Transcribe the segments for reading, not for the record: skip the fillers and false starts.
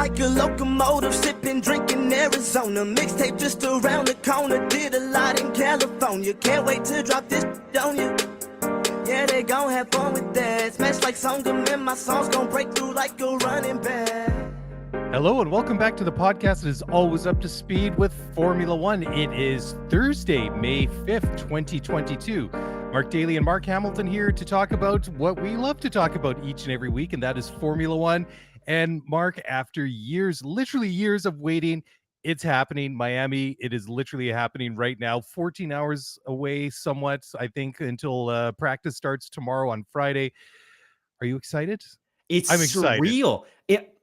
like a locomotive, sipping, drinking Arizona. Mixtape just around the corner, did a lot in California. Can't wait to drop this on you. Yeah, they gon' have fun with that. Smash like Songam, and my songs gon' break through like a running back. Hello and welcome back to the podcast that is always up to speed with Formula One. It is Thursday, May 5th, 2022. Mark Daly and Mark Hamilton here to talk about what we love to talk about each and every week, and that is Formula One. And Mark, after years, literally years of waiting, it's happening. Miami, it is literally happening right now. 14 hours away somewhat, I think, until practice starts tomorrow on Friday. Are you excited? It's I'm excited. surreal.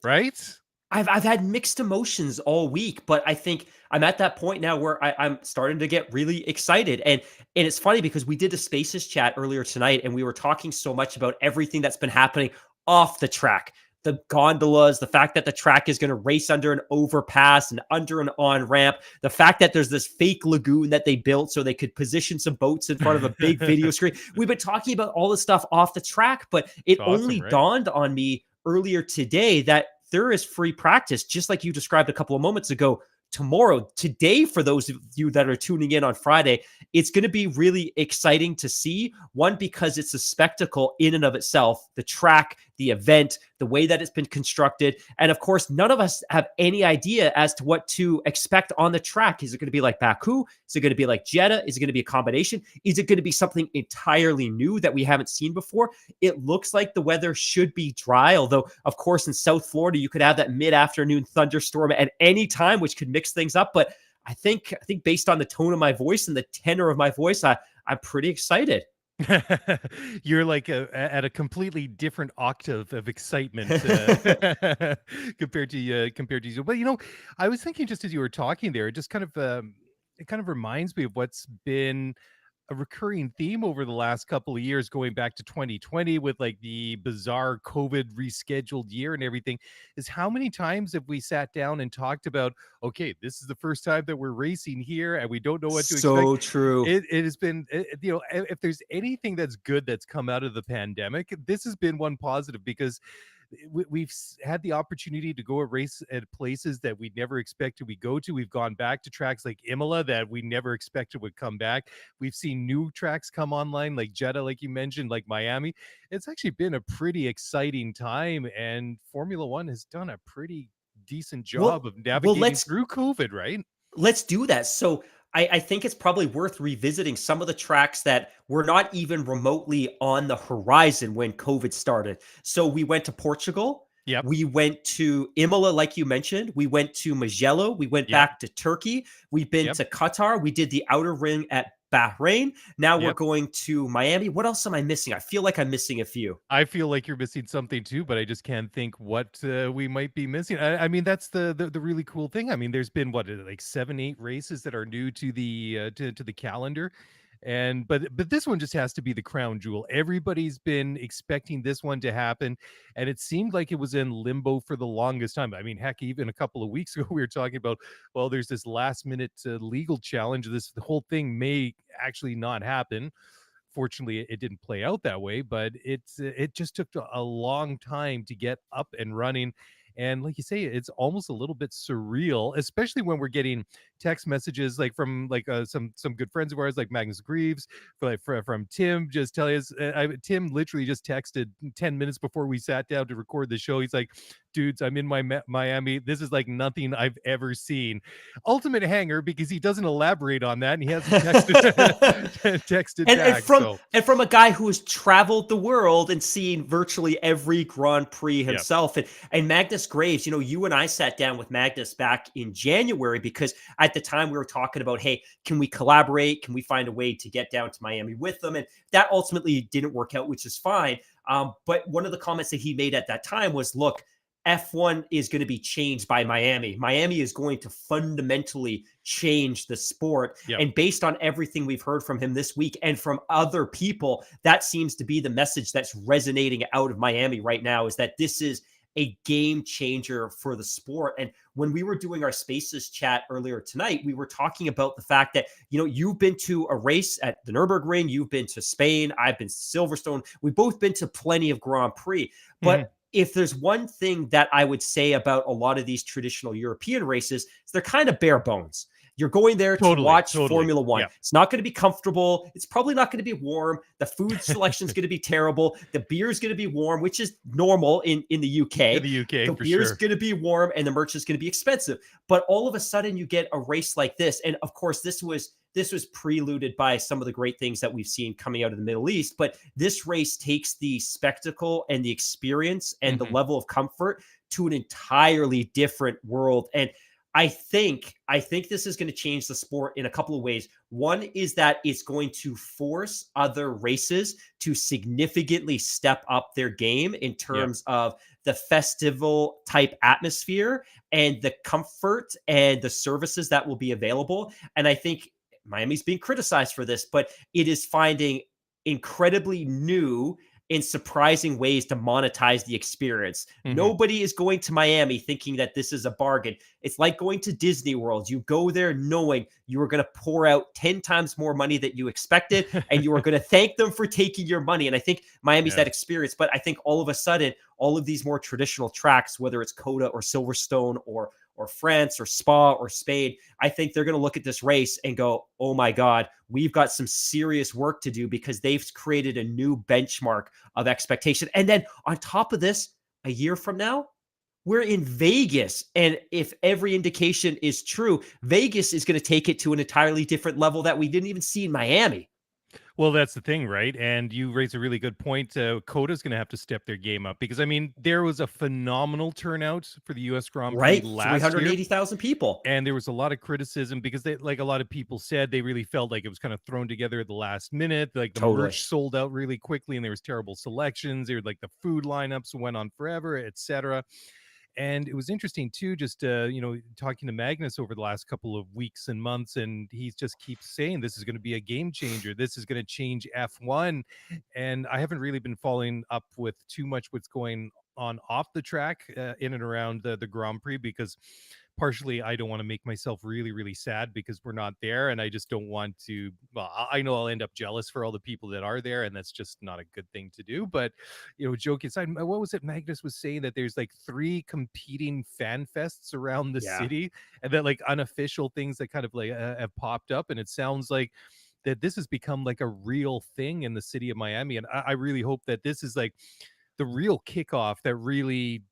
Right? I've had mixed emotions all week, but I think I'm at that point now where I'm starting to get really excited. And it's funny because we did a Spaces chat earlier tonight, and we were talking so much about everything that's been happening off the track. The gondolas, the fact that the track is going to race under an overpass and under an on-ramp, the fact that there's this fake lagoon that they built so they could position some boats in front of a big video screen. We've been talking about all this stuff off the track, but it only dawned on me earlier today that there is free practice, just like you described a couple of moments ago, tomorrow. Today, for those of you that are tuning in on Friday, it's going to be really exciting to see. One, because it's a spectacle in and of itself, the track, the event, the way that it's been constructed. And of course, none of us have any idea as to what to expect on the track. Is it going to be like Baku? Is it going to be like Jeddah? Is it going to be a combination? Is it going to be something entirely new that we haven't seen before? It looks like the weather should be dry, although of course in South Florida, you could have that mid-afternoon thunderstorm at any time, which could mix things up. But I think based on the tone of my voice and the tenor of my voice, I'm pretty excited. You're like at a completely different octave of excitement compared to you. But I was thinking just as you were talking there, it just kind of reminds me of what's been a recurring theme over the last couple of years, going back to 2020 with like the bizarre COVID rescheduled year and everything, is how many times have we sat down and talked about, okay, this is the first time that we're racing here and we don't know what to expect. So true. It has been, if there's anything that's good that's come out of the pandemic, this has been one positive, because we've had the opportunity to go race at places that we never expected we go to. We've gone back to tracks like Imola that we never expected would come back. We've seen new tracks come online like Jeddah, like you mentioned, like Miami. It's actually been a pretty exciting time, and Formula One has done a pretty decent job of navigating through COVID, right? Let's do that. So I think it's probably worth revisiting some of the tracks that were not even remotely on the horizon when COVID started. So we went to Portugal. Yep. We went to Imola, like you mentioned. We went to Mugello. We went back to Turkey. We've been to Qatar. We did the outer ring at Bahrain. Now we're going to Miami. What else am I missing? I feel like I'm missing a few. I feel like you're missing something too, but I just can't think what we might be missing. I mean, that's the really cool thing. I mean, there's been like 7-8 races that are new to the to the calendar. And but this one just has to be the crown jewel. Everybody's been expecting this one to happen, and it seemed like it was in limbo for the longest time. I mean, heck, even a couple of weeks ago we were talking about, well, there's this last minute legal challenge. The whole thing may actually not happen. Fortunately, it didn't play out that way, but it just took a long time to get up and running. And like you say, it's almost a little bit surreal, especially when we're getting text messages like from like some good friends of ours, like Magnus Greaves, from Tim, just telling us. Tim literally just texted 10 minutes before we sat down to record the show. He's like, dudes, I'm in Miami. This is like nothing I've ever seen. Ultimate hanger, because he doesn't elaborate on that, and he hasn't texted back. And from a guy who has traveled the world and seen virtually every Grand Prix himself. And Magnus Graves, you and I sat down with Magnus back in January, because at the time we were talking about, hey, can we collaborate? Can we find a way to get down to Miami with them? And that ultimately didn't work out, which is fine. But one of the comments that he made at that time was, look, F1 is going to be changed by Miami. Miami is going to fundamentally change the sport. And based on everything we've heard from him this week and from other people, that seems to be the message that's resonating out of Miami right now, is that this is a game changer for the sport. And when we were doing our Spaces chat earlier tonight, we were talking about the fact that, you've been to a race at the Nürburgring, you've been to Spain, I've been to Silverstone. We've both been to plenty of Grand Prix, but if there's one thing that I would say about a lot of these traditional European races, is they're kind of bare bones. You're going there to watch Formula One. Yeah. It's not going to be comfortable. It's probably not going to be warm. The food selection is going to be terrible. The beer is going to be warm, which is normal in the UK. In the UK, the for beer is sure. going to be warm and the merch is going to be expensive. But all of a sudden you get a race like this. And of course, this was preluded by some of the great things that we've seen coming out of the Middle East. But this race takes the spectacle and the experience and the level of comfort to an entirely different world. And I think this is going to change the sport in a couple of ways. One is that it's going to force other races to significantly step up their game in terms of the festival type atmosphere and the comfort and the services that will be available. And I think Miami's being criticized for this, but it is finding incredibly new in surprising ways to monetize the experience. Nobody is going to Miami thinking that this is a bargain. It's like going to Disney World. You go there knowing you are going to pour out 10 times more money than you expected, and you are going to thank them for taking your money. And I think Miami's that experience. But I think all of a sudden, all of these more traditional tracks, whether it's Coda or Silverstone or France or Spa or Spain, I think they're going to look at this race and go, oh my God, we've got some serious work to do, because they've created a new benchmark of expectation. And then on top of this, a year from now, we're in Vegas. And if every indication is true, Vegas is going to take it to an entirely different level that we didn't even see in Miami. Well, that's the thing, right? And you raise a really good point. Coda's going to have to step their game up, because, I mean, there was a phenomenal turnout for the U.S. Grand Prix last year. 380,000 people. And there was a lot of criticism because they, like a lot of people said, they really felt like it was kind of thrown together at the last minute. Like the merch sold out really quickly and there was terrible selections. There were like the food lineups went on forever, etc. And it was interesting too, just talking to Magnus over the last couple of weeks and months, and he just keeps saying this is going to be a game changer. This is going to change F1. And I haven't really been following up with too much what's going on off the track in and around the Grand Prix, because partially I don't want to make myself really, really sad because we're not there, and I just don't want to. Well, I know I'll end up jealous for all the people that are there, and that's just not a good thing to do. But joke aside, what was it Magnus was saying, that there's like 3 competing fan fests around the city, and that like unofficial things that kind of like have popped up, and it sounds like that this has become like a real thing in the city of Miami. And I really hope that this is like the real kickoff that really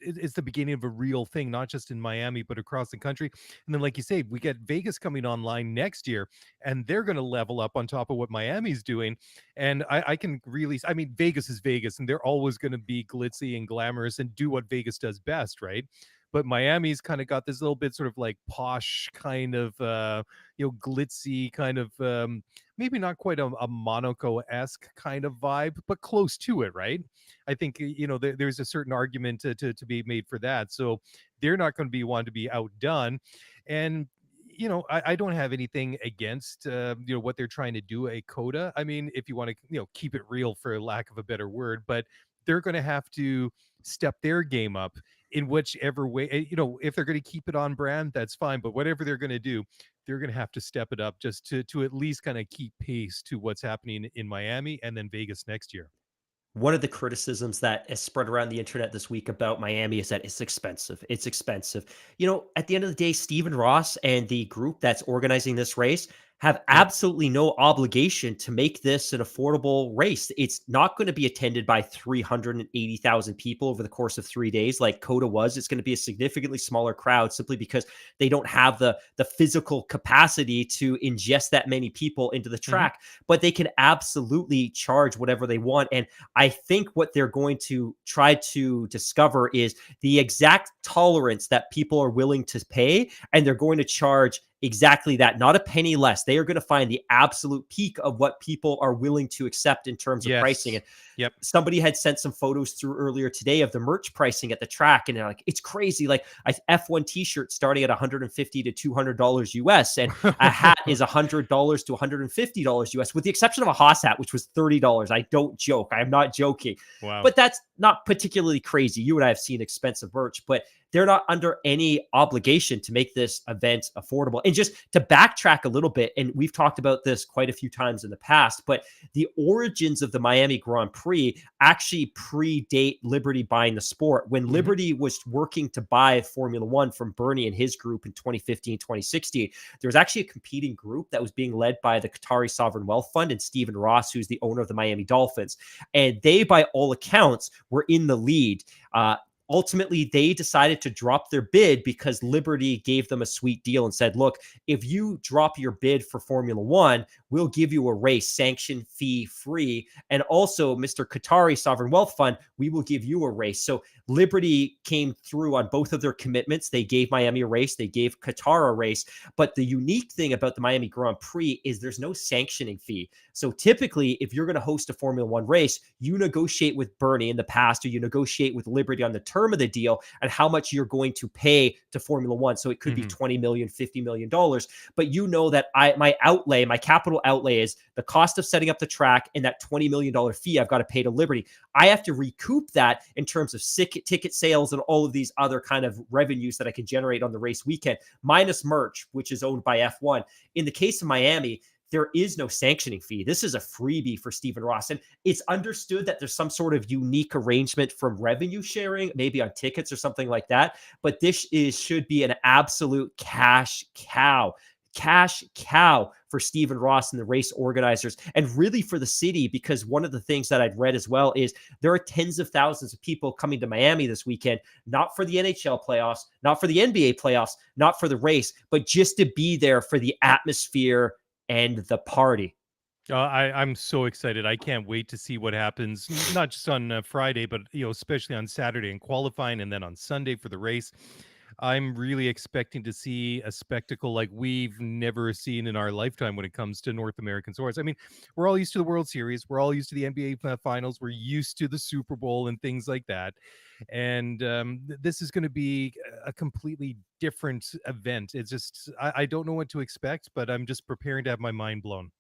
it's the beginning of a real thing, not just in Miami, but across the country. And then, like you say, we get Vegas coming online next year, and they're going to level up on top of what Miami's doing. And I can really, I mean, Vegas is Vegas, and they're always going to be glitzy and glamorous and do what Vegas does best, right? But Miami's kind of got this little bit sort of like posh kind of, glitzy kind of, maybe not quite a Monaco-esque kind of vibe, but close to it, right? I think, there's a certain argument to be made for that. So they're not going to be one to be outdone. And, I don't have anything against, what they're trying to do at Coda. I mean, if you want to, keep it real for lack of a better word, but they're going to have to step their game up in whichever way. If they're going to keep it on brand, that's fine. But whatever they're going to do, they're going to have to step it up just to at least kind of keep pace to what's happening in Miami and then Vegas next year. One of the criticisms that has spread around the internet this week about Miami is that it's expensive. It's expensive. At the end of the day, Stephen Ross and the group that's organizing this race have absolutely no obligation to make this an affordable race. It's not going to be attended by 380,000 people over the course of 3 days like Coda was. It's going to be a significantly smaller crowd simply because they don't have the physical capacity to ingest that many people into the track, but they can absolutely charge whatever they want. And I think what they're going to try to discover is the exact tolerance that people are willing to pay, and they're going to charge exactly that, not a penny less. They are going to find the absolute peak of what people are willing to accept in terms of pricing. And somebody had sent some photos through earlier today of the merch pricing at the track, and they're like, it's crazy. Like a F1 t-shirt starting at $150 to $200 US, and a hat is $100 to $150 US, with the exception of a Haas hat, which was $30. I don't joke. I am not joking. Wow. But that's not particularly crazy. You and I have seen expensive merch, but they're not under any obligation to make this event affordable. And just to backtrack a little bit, and we've talked about this quite a few times in the past, but the origins of the Miami Grand Prix actually predate Liberty buying the sport. When Liberty was working to buy Formula One from Bernie and his group in 2015, 2016, there was actually a competing group that was being led by the Qatari Sovereign Wealth Fund and Stephen Ross, who's the owner of the Miami Dolphins. And they, by all accounts, were in the lead. Ultimately, they decided to drop their bid because Liberty gave them a sweet deal and said, look, if you drop your bid for Formula One, we'll give you a race sanction fee free. And also, Mr. Qatari Sovereign Wealth Fund, we will give you a race. So Liberty came through on both of their commitments. They gave Miami a race. They gave Qatar a race. But the unique thing about the Miami Grand Prix is there's no sanctioning fee. So typically, if you're going to host a Formula One race, you negotiate with Bernie in the past, or you negotiate with Liberty on the term of the deal and how much you're going to pay to Formula One. So it could be $20 million, $50 million. But you know that my capital outlay is the cost of setting up the track and that $20 million fee I've got to pay to Liberty. I have to recoup that in terms of ticket sales and all of these other kind of revenues that I can generate on the race weekend, minus merch, which is owned by F1. In the case of Miami, there is no sanctioning fee. This is a freebie for Stephen Ross. And it's understood that there's some sort of unique arrangement from revenue sharing, maybe on tickets or something like that. But this should be an absolute cash cow for Stephen Ross and the race organizers, and really for the city, because one of the things that I'd read as well is there are tens of thousands of people coming to Miami this weekend, not for the NHL playoffs, not for the NBA playoffs, not for the race, but just to be there for the atmosphere and the party. I'm so excited. I can't wait to see what happens, not just on Friday, but especially on Saturday in qualifying, and then on Sunday for the race. I'm really expecting to see a spectacle like we've never seen in our lifetime when it comes to North American sports. I mean, we're all used to the World Series. We're all used to the NBA finals. We're used to the Super Bowl and things like that. And this is going to be a completely different event. It's just, I don't know what to expect, but I'm just preparing to have my mind blown.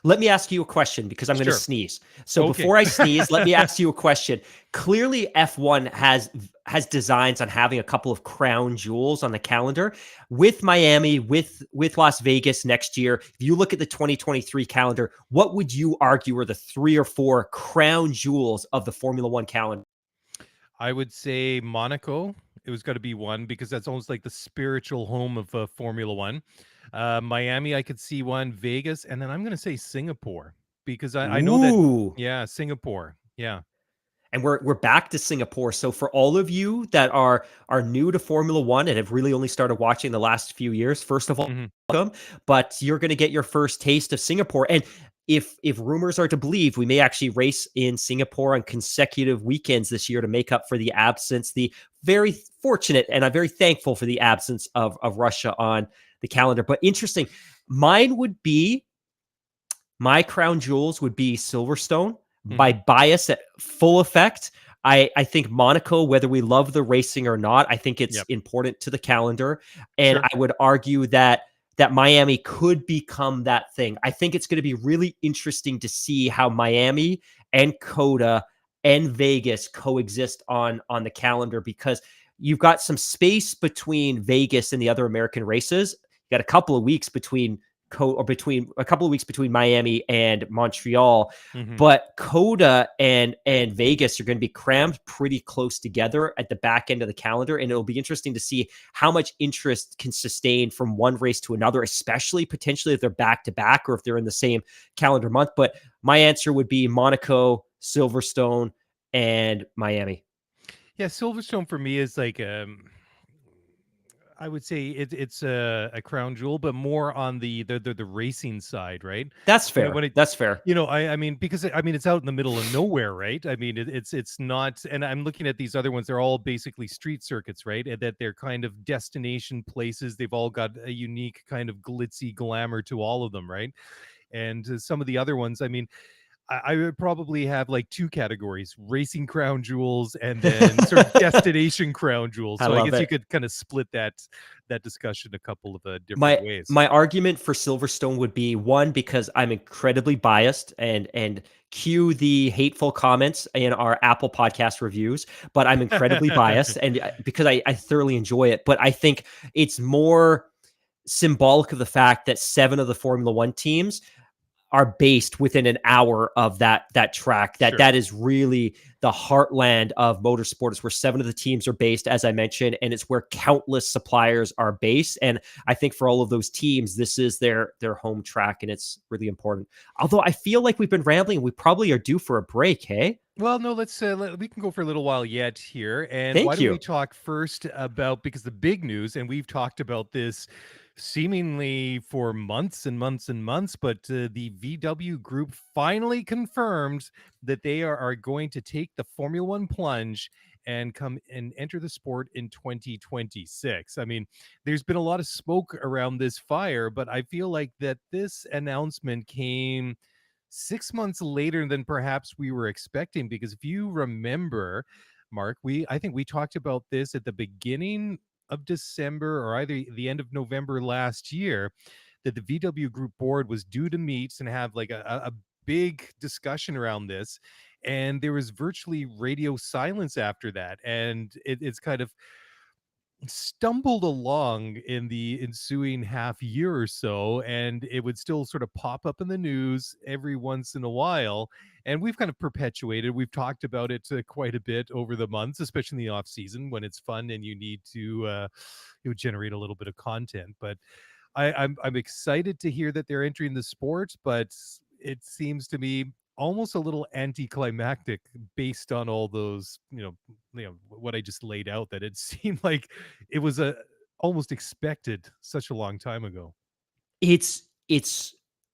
Let me ask you a question, because I'm going to sneeze. So Okay. before I sneeze, let me ask you a question. Clearly, F1 has designs on having a couple of crown jewels on the calendar. With Miami, with Las Vegas next year, if you look at the 2023 calendar, what would you argue are the 3 or 4 crown jewels of the Formula One calendar? I would say Monaco. It was got to be one, because that's almost like the spiritual home of Formula One. Miami, I could see one. Vegas, and then I'm going to say Singapore, because I know that. Yeah, Singapore. Yeah. And we're back to Singapore. So for all of you that are new to Formula One and have really only started watching the last few years, first of all, welcome. But you're going to get your first taste of Singapore. And if rumors are to believe, we may actually race in Singapore on consecutive weekends this year to make up for the absence, the very fortunate, and I'm very thankful for the absence of Russia on the calendar. But interesting, my crown jewels would be Silverstone. By bias at full effect, I think Monaco, whether we love the racing or not, I think it's important to the calendar. And I would argue that Miami could become that thing. I think it's going to be really interesting to see how Miami and COTA and Vegas coexist on the calendar, because you've got some space between Vegas and the other American races. You got a couple of weeks between Miami and Montreal, but COTA and Vegas are going to be crammed pretty close together at the back end of the calendar, and it'll be interesting to see how much interest can sustain from one race to another, especially potentially if they're back to back or if they're in the same calendar month. But my answer would be Monaco, Silverstone, and Miami. Yeah, Silverstone for me is like I would say it's a crown jewel, but more on the racing side, right? That's fair. That's fair. I mean, because it's out in the middle of nowhere, right? I mean, it's not. And I'm looking at these other ones; they're all basically street circuits, right? And that they're kind of destination places. They've all got a unique kind of glitzy glamour to all of them, right? And some of the other ones, I mean, I would probably have like two categories: racing crown jewels and then sort of destination crown jewels. I So I love guess you it. could kind of split that discussion a couple of different My ways. my argument for Silverstone would be one, because I'm incredibly biased, and cue the hateful comments in our Apple podcast reviews, but I'm incredibly biased, and because I thoroughly enjoy it. But I think it's more symbolic of the fact that 7 of the Formula One teams are based within an hour of that track. Sure. That is really the heartland of motorsport. It's where 7 of the teams are based, as I mentioned, and it's where countless suppliers are based. And I think for all of those teams, this is their home track, and it's really important. Although I feel like we've been rambling, we probably are due for a break. Hey, Well, no, we can go for a little while yet here. And why thank don't we you. talk first about, because the big news, and we've talked about this seemingly for months and months and months, but the VW group finally confirmed that they are going to take the Formula One plunge and come and enter the sport in 2026. I mean, there's been a lot of smoke around this fire, but I feel like that this announcement came 6 months later than perhaps we were expecting. Because if you remember, Mark, I think we talked about this at the beginning of December or either the end of November last year, that the VW Group board was due to meet and have like a big discussion around this. And there was virtually radio silence after that. And it's kind of stumbled along in the ensuing half year or so, and it would still sort of pop up in the news every once in a while. And we've kind of perpetuated, we've talked about it quite a bit over the months, especially in the off season when it's fun and you need to generate a little bit of content. But I'm excited to hear that they're entering the sport, but it seems to me almost a little anticlimactic based on all those, what I just laid out, that it seemed like it was a almost expected such a long time ago. It's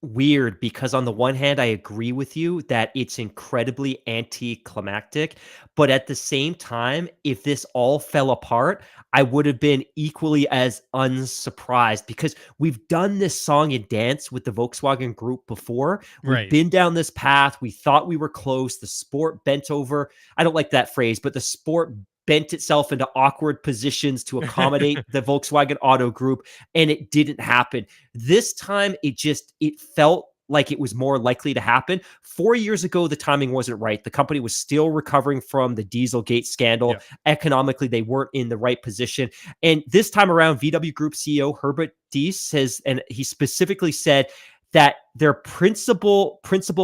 weird because on the one hand, I agree with you that it's incredibly anticlimactic, but at the same time, if this all fell apart, I would have been equally as unsurprised, because we've done this song and dance with the Volkswagen Group before. We've Right. been down this path. We thought we were close. The sport bent over. I don't like that phrase, but the sport bent itself into awkward positions to accommodate the Volkswagen Auto Group, and it didn't happen. This time, it felt like it was more likely to happen. 4 years ago, the timing wasn't right. The company was still recovering from the Dieselgate scandal. Yeah. Economically, they weren't in the right position. And this time around, VW Group CEO Herbert Diess says, and he specifically said that their principal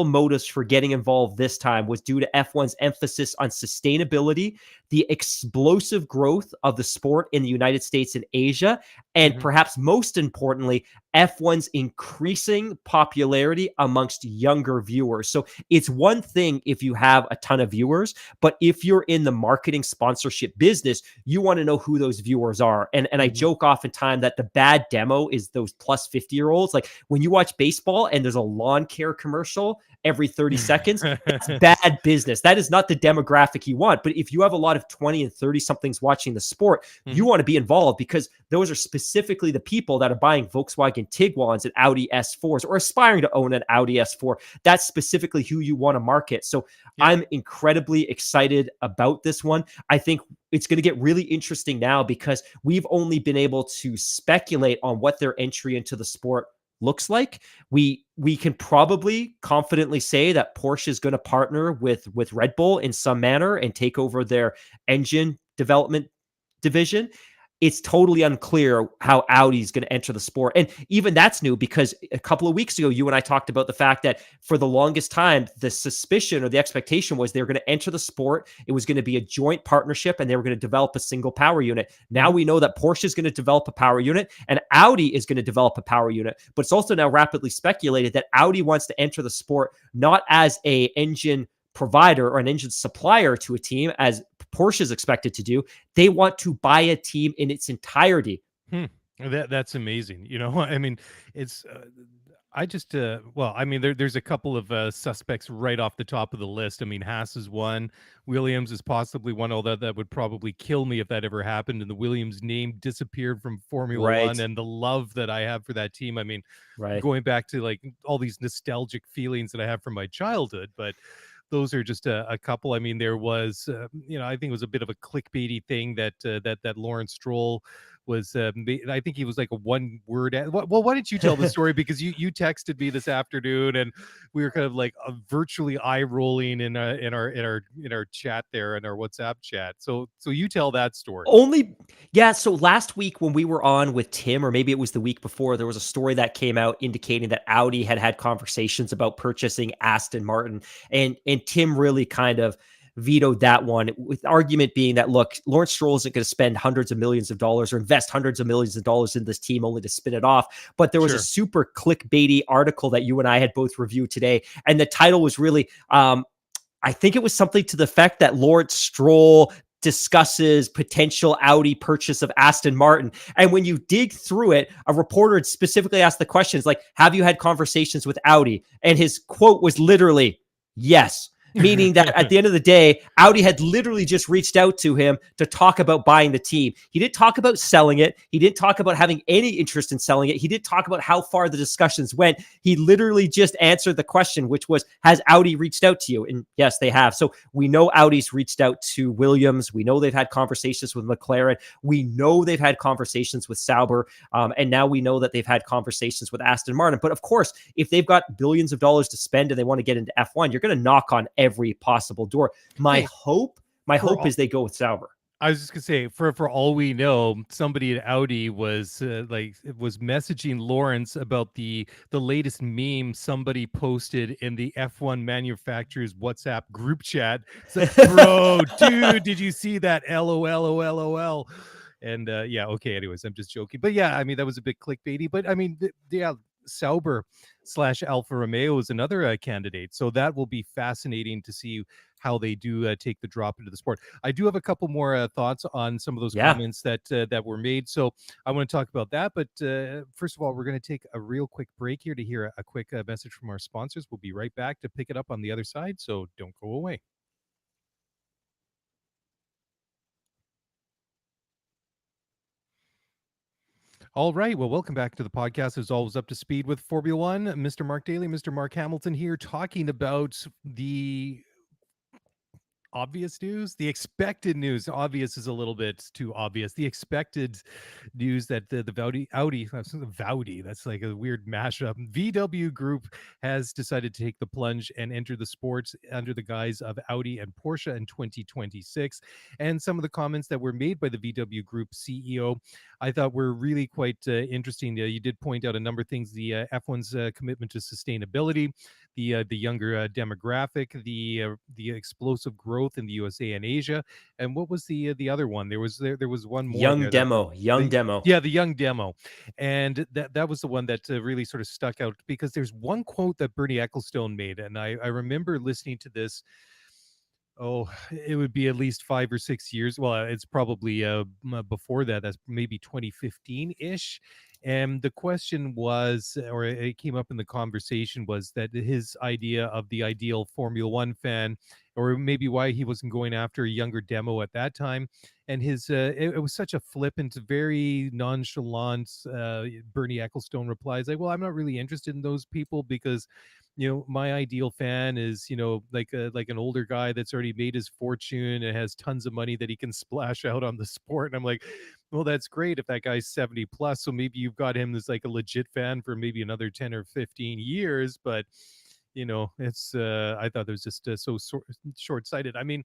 motives for getting involved this time was due to F1's emphasis on sustainability, the explosive growth of the sport in the United States and Asia, and perhaps most importantly, F1's increasing popularity amongst younger viewers. So it's one thing if you have a ton of viewers, but if you're in the marketing sponsorship business, you want to know who those viewers are. And I joke oftentimes that the bad demo is those plus 50-year-olds. Like when you watch baseball and there's a lawn care commercial every 30 seconds, that's bad business. That is not the demographic you want. But if you have a lot of 20 and 30 somethings watching the sport, you want to be involved, because those are specifically the people that are buying Volkswagen Tiguan's and Audi S4s or aspiring to own an Audi S4. That's specifically who you want to market. So I'm incredibly excited about this one. I think it's going to get really interesting now, because we've only been able to speculate on what their entry into the sport looks like. We can probably confidently say that Porsche is going to partner with Red Bull in some manner and take over their engine development division. It's totally unclear how Audi is going to enter the sport. And even that's new, because a couple of weeks ago, you and I talked about the fact that for the longest time, the suspicion or the expectation was they were going to enter the sport. It was going to be a joint partnership, and they were going to develop a single power unit. Now we know that Porsche is going to develop a power unit and Audi is going to develop a power unit. But it's also now rapidly speculated that Audi wants to enter the sport not as a engine provider or an engine supplier to a team, as Porsche is expected to do. They want to buy a team in its entirety. That's amazing. I mean, it's I just, well, I mean, there's a couple of suspects right off the top of the list. I mean, Haas is one, Williams is possibly one, although that would probably kill me if that ever happened. And the Williams name disappeared from Formula One, Right. and the love that I have for that team. I mean, Right. going back to like all these nostalgic feelings that I have from my childhood, but those are just a couple. I mean, there was, I think it was a bit of a clickbaity thing that that Lawrence Stroll was. I think he was like a one word. Well, why didn't you tell the story? Because you texted me this afternoon, and we were kind of like virtually eye rolling in our chat there, in our WhatsApp chat. So you tell that story. Only, yeah. So last week when we were on with Tim, or maybe it was the week before, there was a story that came out indicating that Audi had conversations about purchasing Aston Martin, and Tim really kind of vetoed that one, with argument being that, look, Lawrence Stroll isn't going to spend hundreds of millions of dollars or invest hundreds of millions of dollars in this team only to spin it off. But there was a super clickbaity article that you and I had both reviewed today, and the title was really, I think it was something to the effect that Lawrence Stroll discusses potential Audi purchase of Aston Martin. And when you dig through it, a reporter had specifically asked the questions like, have you had conversations with Audi? And his quote was literally, yes. Meaning that at the end of the day, Audi had literally just reached out to him to talk about buying the team. He didn't talk about selling it. He didn't talk about having any interest in selling it. He didn't talk about how far the discussions went. He literally just answered the question, which was, has Audi reached out to you? And yes, they have. So we know Audi's reached out to Williams. We know they've had conversations with McLaren. We know they've had conversations with Sauber. And now we know that they've had conversations with Aston Martin. But of course, if they've got billions of dollars to spend and they want to get into F1, you're going to knock on every possible door. My hope is they go with Sauber. I was just gonna say, for all we know, somebody at Audi was was messaging Lawrence about the latest meme somebody posted in the F1 manufacturers WhatsApp group chat. It's like, bro, dude, did you see that? LOL. And yeah, okay. Anyways, I'm just joking, but yeah, I mean that was a bit clickbaity, but I mean, yeah. Sauber / Alfa Romeo is another candidate, so that will be fascinating to see how they do take the drop into the sport. I do have a couple more thoughts on some of those comments that that were made, so I want to talk about that. But first of all, we're going to take a real quick break here to hear a quick message from our sponsors. We'll be right back to pick it up on the other side, so don't go away. All right. Well, welcome back to the podcast. As always, up to speed with Formula One. Mr. Mark Daly, Mr. Mark Hamilton here, talking about the obvious news, the expected news. Obvious is a little bit too obvious. The expected news that the Vaudi, that's like a weird mashup. VW Group has decided to take the plunge and enter the sports under the guise of Audi and Porsche in 2026. And some of the comments that were made by the VW Group CEO, I thought were really quite interesting. You did point out a number of things: the F1's commitment to sustainability, the younger demographic, the explosive growth in the USA and Asia, and what was the other one? There was one more. Young demo. Yeah, the young demo, and that was the one that really sort of stuck out, because there's one quote that Bernie Ecclestone made, and I remember listening to this. Oh, it would be at least 5 or 6 years. Well, it's probably before that. That's maybe 2015-ish. And the question was, or it came up in the conversation, was that his idea of the ideal Formula One fan, or maybe why he wasn't going after a younger demo at that time. And his it was such a flippant, very nonchalant Bernie Ecclestone replies like, well, I'm not really interested in those people, because my ideal fan is, like an older guy that's already made his fortune and has tons of money that he can splash out on the sport. And I'm like, well, that's great if that guy's 70 plus. So maybe you've got him as like a legit fan for maybe another 10 or 15 years. But, it's I thought it was just so short-sighted. I mean,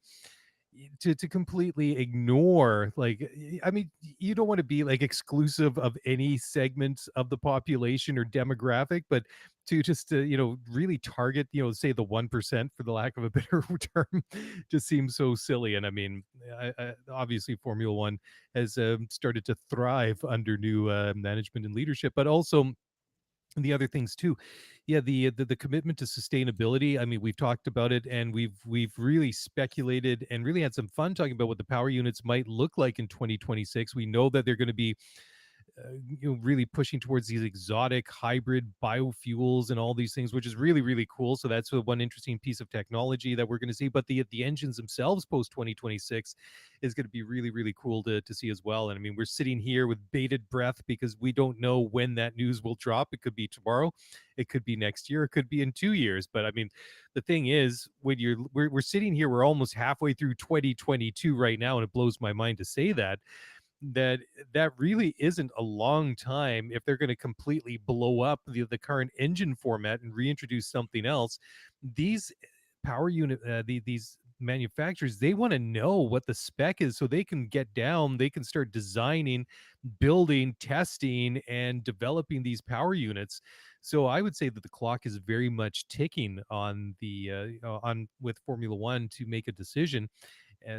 to completely ignore, like, I mean, you don't want to be like exclusive of any segment of the population or demographic, but to just really target, say the 1%, for the lack of a better term, just seems so silly. And I mean, obviously Formula One has started to thrive under new management and leadership, but also the other things too. Yeah, the commitment to sustainability. I mean, we've talked about it, and we've really speculated and really had some fun talking about what the power units might look like in 2026. We know that they're going to be really pushing towards these exotic hybrid biofuels and all these things, which is really, really cool. So that's one interesting piece of technology that we're going to see. But the engines themselves post 2026 is going to be really, really cool to see as well. And I mean, we're sitting here with bated breath because we don't know when that news will drop. It could be tomorrow, it could be next year, it could be in 2 years. But I mean, the thing is, when we're sitting here, we're almost halfway through 2022 right now, and it blows my mind to say that that really isn't a long time if they're going to completely blow up the current engine format and reintroduce something else. These power unit these manufacturers, they want to know what the spec is so they can get down, they can start designing, building, testing, and developing these power units. So I would say that the clock is very much ticking on on with Formula One to make a decision,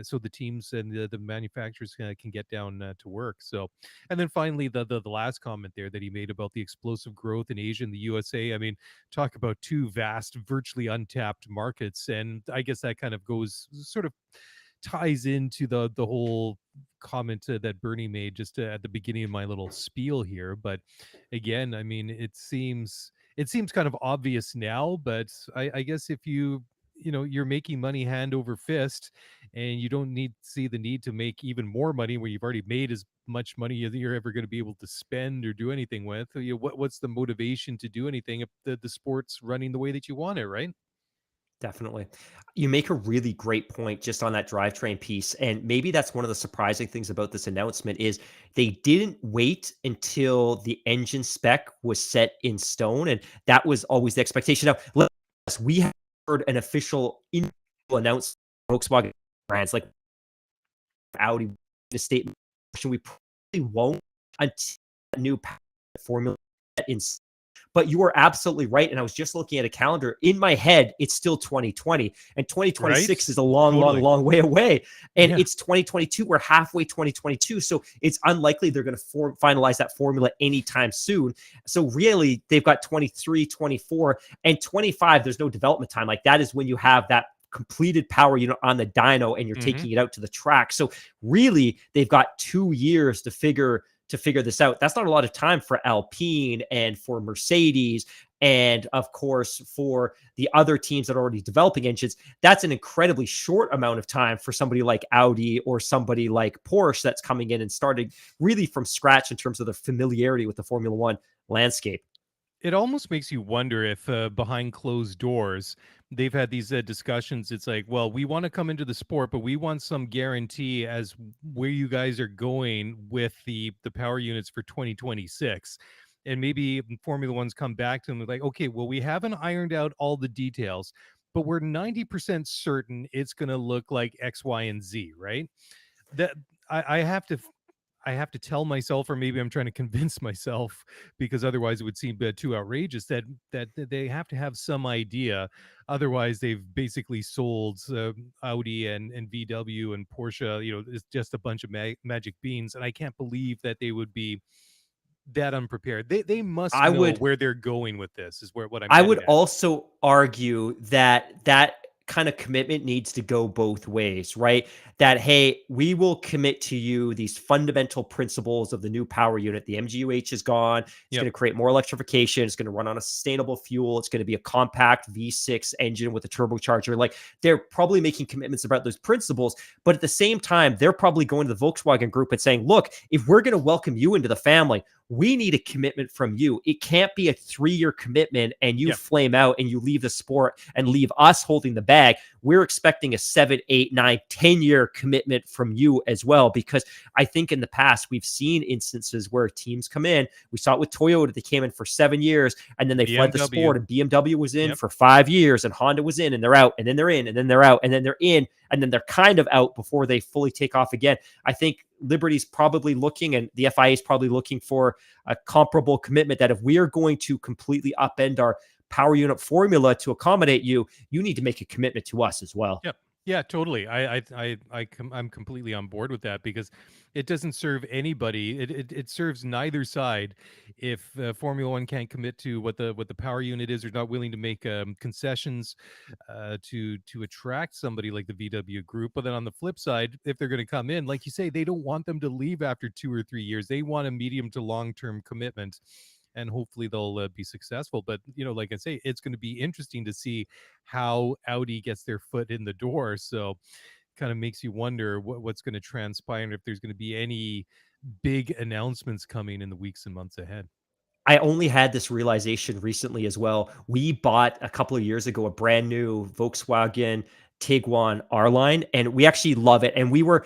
so the teams and the manufacturers can get down to work. So, and then finally, the last comment there that he made about the explosive growth in Asia and the USA. I mean, talk about two vast, virtually untapped markets, and I guess that kind of goes sort of ties into the whole comment that Bernie made just at the beginning of my little spiel here. But again, I mean, it seems kind of obvious now, but I guess if you're making money hand over fist, and you don't see the need to make even more money where you've already made as much money as you're ever going to be able to spend or do anything with. What's the motivation to do anything if the sport's running the way that you want it, right? Definitely. You make a really great point just on that drivetrain piece. And maybe that's one of the surprising things about this announcement is they didn't wait until the engine spec was set in stone. And that was always the expectation. Now, we have heard an official announcement Volkswagen brands like Audi, the statement. We probably won't until a new formula in. But you are absolutely right. And I was just looking at a calendar. In my head, it's still 2020. And 2026 is a long, long way away. And it's 2022. We're halfway 2022. So it's unlikely they're going to finalize that formula anytime soon. So really, they've got 23, 24, and 25. There's no development time. Like that is when you have that completed power unit on the dyno and you're taking it out to the track. So really, they've got 2 years to figure this out. That's not a lot of time for Alpine and for Mercedes and of course for the other teams that are already developing engines. That's an incredibly short amount of time for somebody like Audi or somebody like Porsche that's coming in and starting really from scratch in terms of their familiarity with the Formula One landscape. It almost makes you wonder if behind closed doors they've had these discussions. It's like, well, we want to come into the sport, but we want some guarantee as where you guys are going with the power units for 2026. And maybe Formula One's come back to them like, okay, well, we haven't ironed out all the details, but we're 90% certain it's going to look like X, Y, and Z, right? That I have to tell myself, or maybe I'm trying to convince myself, because otherwise it would seem too outrageous, that they have to have some idea. Otherwise, they've basically sold Audi and VW and Porsche. It's just a bunch of magic beans, and I can't believe that they would be that unprepared. They must know where they're going with this. Is what I'm. I would also argue that kind of commitment needs to go both ways, right? That, hey, we will commit to you these fundamental principles of the new power unit. The MGUH is gone. It's going to create more electrification. It's going to run on a sustainable fuel. It's going to be a compact V6 engine with a turbocharger. Like, they're probably making commitments about those principles, but at the same time, they're probably going to the Volkswagen Group and saying, look, if we're going to welcome you into the family, we need a commitment from you. It can't be a 3-year commitment and you flame out and you leave the sport and leave us holding the bag. We're expecting a 7, 8, 9, 10-year commitment from you as well, because I think in the past we've seen instances where teams come in. We saw it with Toyota. They came in for 7 years and then they fled the sport, and BMW was in for 5 years and Honda was in and they're out and then they're in and then they're out and then they're in and then they're kind of out before they fully take off again. I think Liberty's probably looking, and the FIA is probably looking for a comparable commitment that if we are going to completely upend our power unit formula to accommodate you, you need to make a commitment to us as well. Yep. Yeah, totally. I'm completely on board with that because it doesn't serve anybody. It serves neither side if Formula One can't commit to what the power unit is, or not willing to make concessions to attract somebody like the VW Group. But then on the flip side, if they're going to come in, like you say, they don't want them to leave after 2 or 3 years. They want a medium to long term commitment. And hopefully they'll be successful. But like I say, it's going to be interesting to see how Audi gets their foot in the door. So kind of makes you wonder what's going to transpire and if there's going to be any big announcements coming in the weeks and months ahead. I only had this realization recently as well. We bought a couple of years ago a brand new Volkswagen Tiguan R line, and we actually love it. And we were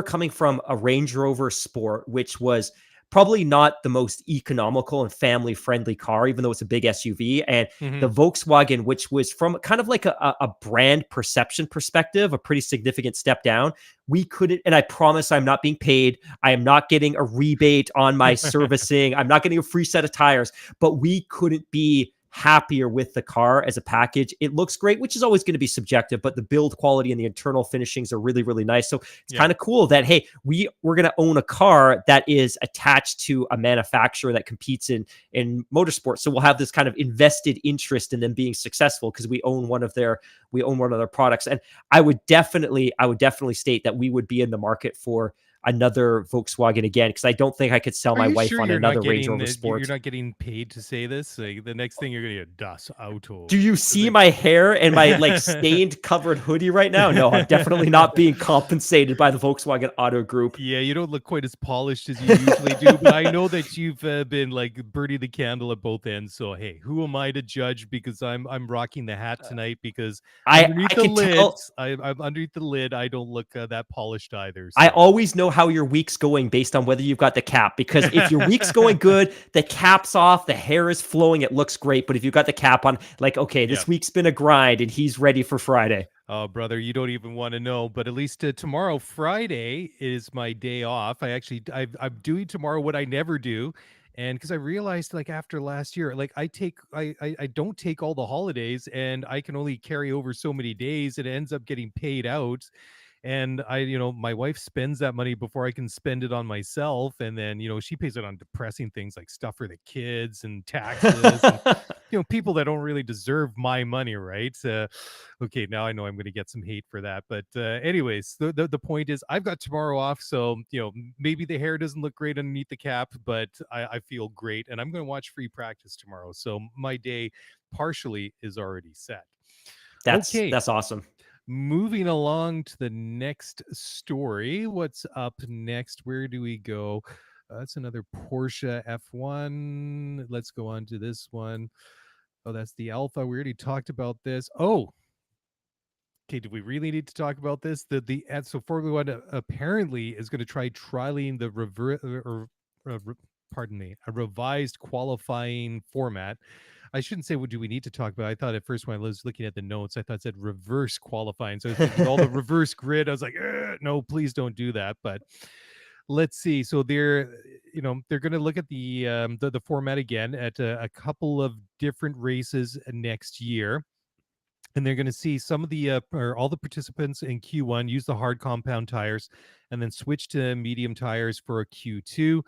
coming from a Range Rover Sport, which was probably not the most economical and family friendly car, even though it's a big SUV. And Hmm. the Volkswagen, which was from kind of like a brand perception perspective, a pretty significant step down. We couldn't, and I promise I'm not being paid. I am not getting a rebate on my servicing. I'm not getting a free set of tires, but we couldn't be happier with the car as a package. It looks great, which is always going to be subjective, but the build quality and the internal finishings are really, really nice. So it's Yeah. kind of cool that, hey, we're going to own a car that is attached to a manufacturer that competes in motorsports. So we'll have this kind of invested interest in them being successful because we own one of their products. And I would definitely state that we would be in the market for another Volkswagen again, because I don't think I could sell Are my you wife sure on you're not another Range getting Rover you're Sport. not getting paid to say this? Like, the next thing you're gonna get Das Auto. Do you see my hair and my like stained covered hoodie right now? No, I'm definitely not being compensated by the Volkswagen Auto Group. Yeah, you don't look quite as polished as you usually do, but I know that you've been like burning the candle at both ends. So hey, who am I to judge? Because I'm rocking the hat tonight. Because I can tell. I'm underneath the lid. I don't look that polished either. I So always know how your week's going based on whether you've got the cap. Because if your week's going good, the cap's off, the hair is flowing, it looks great. But if you've got the cap on, like, okay, yeah. this week's been a grind and he's ready for Friday. Oh, brother, you don't even want to know. But at least tomorrow, Friday, is my day off. I'm doing tomorrow what I never do, and because I realized, like after last year, like I don't take all the holidays, and I can only carry over so many days. It ends up getting paid out, and my wife spends that money before I can spend it on myself, and then she pays it on depressing things like stuff for the kids and taxes and people that don't really deserve my money, right? Okay, now I know I'm going to get some hate for that, but anyways, the point is I've got tomorrow off, so maybe the hair doesn't look great underneath the cap, but I feel great, and I'm going to watch free practice tomorrow, so my day partially is already set. Okay, That's awesome. moving along to the next story. What's up next? Where do we go? That's another Porsche F1. Let's go on to this one. Oh, that's the Alpha. We already talked about this. Oh, okay. Do we really need to talk about this? So Formula One apparently is going to try trialing the pardon me, a revised qualifying format. I shouldn't say what do we need to talk about. I thought at first when I was looking at the notes, I thought it said reverse qualifying. So I was thinking all the reverse grid. I was like, no, please don't do that. But let's see. So they're going to look at the format again at a couple of different races next year. And they're going to see some of or all the participants in Q1 use the hard compound tires and then switch to medium tires for a Q2.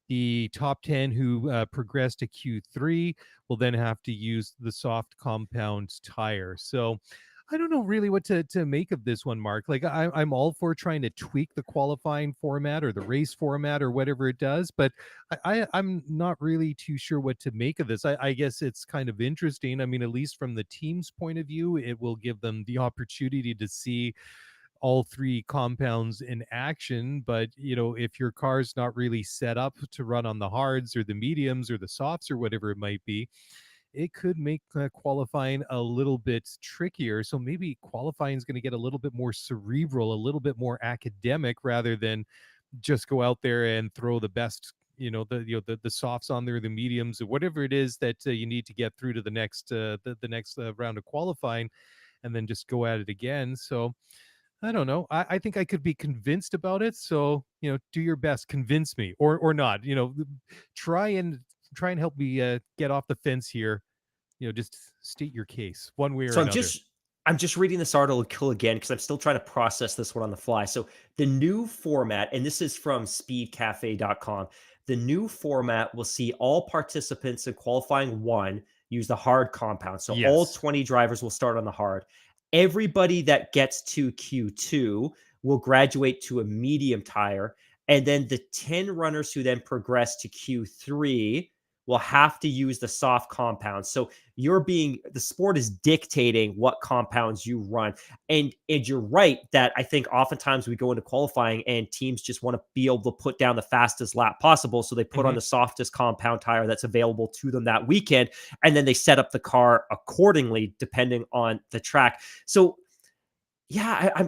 The top 10 who progress to Q3 will then have to use the soft compound tire. So I don't know really what to make of this one, Mark. Like I'm all for trying to tweak the qualifying format or the race format or whatever it does, but I'm not really too sure what to make of this. I guess it's kind of interesting. I mean, at least from the team's point of view, it will give them the opportunity to see all three compounds in action. But if your car's not really set up to run on the hards or the mediums or the softs or whatever it might be, it could make qualifying a little bit trickier. So maybe qualifying is going to get a little bit more cerebral, a little bit more academic, rather than just go out there and throw the best, the softs on there, the mediums, or whatever it is that you need to get through to the next next round of qualifying, and then just go at it again. So I don't know. I think I could be convinced about it. So, do your best, convince me or not, try and help me get off the fence here. Just state your case one way or So another. I'm just reading this article again because I'm still trying to process this one on the fly. So the new format, and this is from speedcafe.com, the new format will see all participants in qualifying one use the hard compound. So all Yes. 20 drivers will start on the hard. Everybody that gets to Q2 will graduate to a medium tire. And then the 10 runners who then progress to Q3 will have to use the soft compound. So the sport is dictating what compounds you run. And you're right that I think oftentimes we go into qualifying and teams just want to be able to put down the fastest lap possible. So they put on the softest compound tire that's available to them that weekend. And then they set up the car accordingly, depending on the track. So yeah,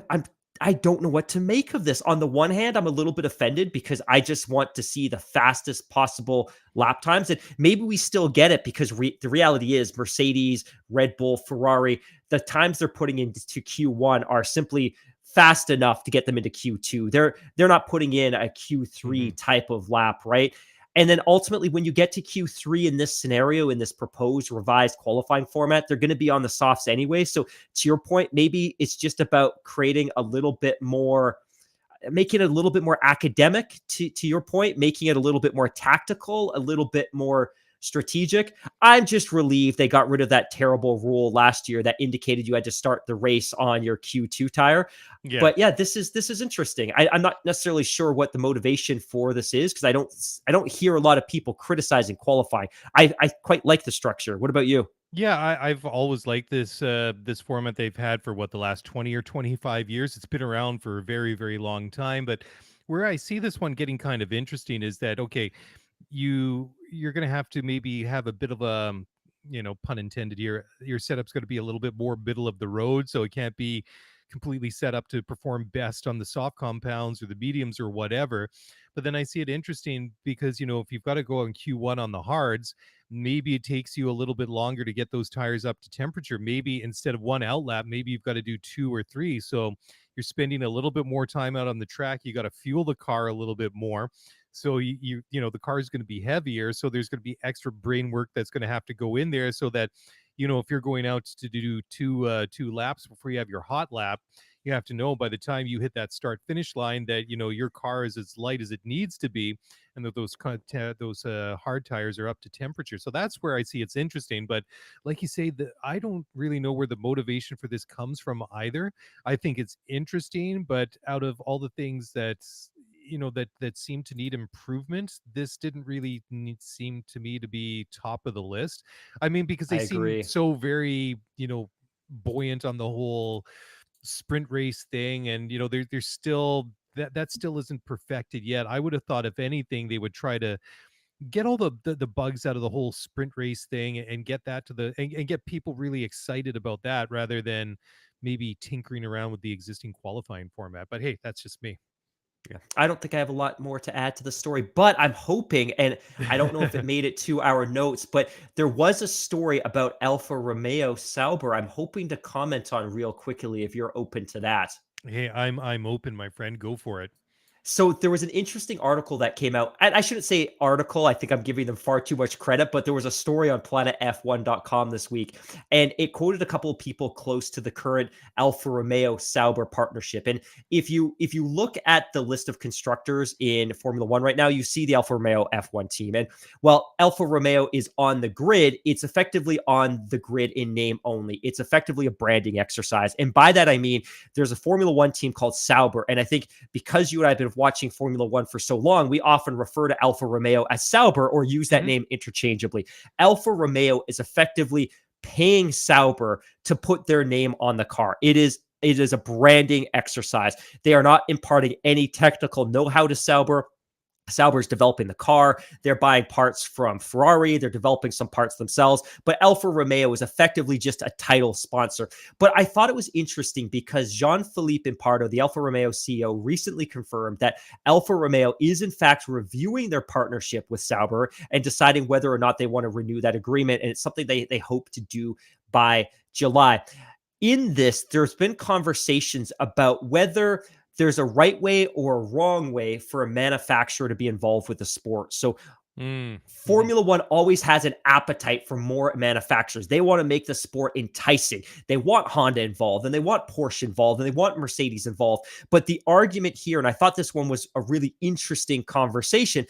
I don't know what to make of this. On the one hand, I'm a little bit offended because I just want to see the fastest possible lap times. And maybe we still get it because the reality is Mercedes, Red Bull, Ferrari, the times they're putting into Q1 are simply fast enough to get them into Q2. They're not putting in a Q3 type of lap, right? And then ultimately, when you get to Q3 in this scenario, in this proposed revised qualifying format, they're going to be on the softs anyway. So to your point, maybe it's just about creating a little bit more, making it a little bit more academic to your point, making it a little bit more tactical, a little bit more strategic. I'm just relieved they got rid of that terrible rule last year that indicated you had to start the race on your Q2 tire. Yeah. But yeah, this is interesting. I'm not necessarily sure what the motivation for this is because I don't hear a lot of people criticizing qualifying. I quite like the structure. What about you? Yeah, I've always liked this format they've had for the last 20 or 25 years. It's been around for a very, very long time. But where I see this one getting kind of interesting is that, okay, you're going to have to maybe have a bit of a, pun intended here, your setup's going to be a little bit more middle of the road, so it can't be completely set up to perform best on the soft compounds or the mediums or whatever. But then I see it interesting because, if you've got to go on Q1 on the hards, maybe it takes you a little bit longer to get those tires up to temperature. Maybe instead of one outlap, maybe you've got to do 2 or 3. So you're spending a little bit more time out on the track. You got to fuel the car a little bit more. So the car is going to be heavier. So there's going to be extra brain work that's going to have to go in there so that, if you're going out to do two laps before you have your hot lap, you have to know by the time you hit that start finish line that, your car is as light as it needs to be, and that those hard tires are up to temperature. So that's where I see it's interesting. But like you say, I don't really know where the motivation for this comes from either. I think it's interesting, but out of all the things that seem to need improvement, this didn't really seem to me to be top of the list. I mean, because I they seem agree. so very, buoyant on the whole sprint race thing, and there's still that still isn't perfected yet. I would have thought if anything they would try to get all the bugs out of the whole sprint race thing and get that to and get people really excited about that rather than maybe tinkering around with the existing qualifying format. But hey, that's just me. Yeah. I don't think I have a lot more to add to the story, but I'm hoping, and I don't know if it made it to our notes, but there was a story about Alfa Romeo Sauber. I'm hoping to comment on real quickly if you're open to that. Hey, I'm open, my friend. Go for it. So there was an interesting article that came out. I shouldn't say article. I think I'm giving them far too much credit, but there was a story on planetf1.com this week, and it quoted a couple of people close to the current Alfa Romeo Sauber partnership. And if you look at the list of constructors in Formula One right now, you see the Alfa Romeo F1 team. And while Alfa Romeo is on the grid, it's effectively on the grid in name only. It's effectively a branding exercise. And by that, I mean, there's a Formula One team called Sauber. And I think because you and I have been watching Formula One for so long, we often refer to Alfa Romeo as Sauber or use that name interchangeably. Alfa Romeo is effectively paying Sauber to put their name on the car. It is a branding exercise. They are not imparting any technical know-how to Sauber. Sauber's developing the car. They're buying parts from Ferrari. They're developing some parts themselves. But Alfa Romeo is effectively just a title sponsor. But I thought it was interesting because Jean-Philippe Impardo, the Alfa Romeo CEO, recently confirmed that Alfa Romeo is in fact reviewing their partnership with Sauber and deciding whether or not they want to renew that agreement. And it's something they hope to do by July. In this, there's been conversations about whether there's a right way or a wrong way for a manufacturer to be involved with the sport. So Mm-hmm. Formula One always has an appetite for more manufacturers. They want to make the sport enticing. They want Honda involved, and they want Porsche involved, and they want Mercedes involved. But the argument here, and I thought this one was a really interesting conversation,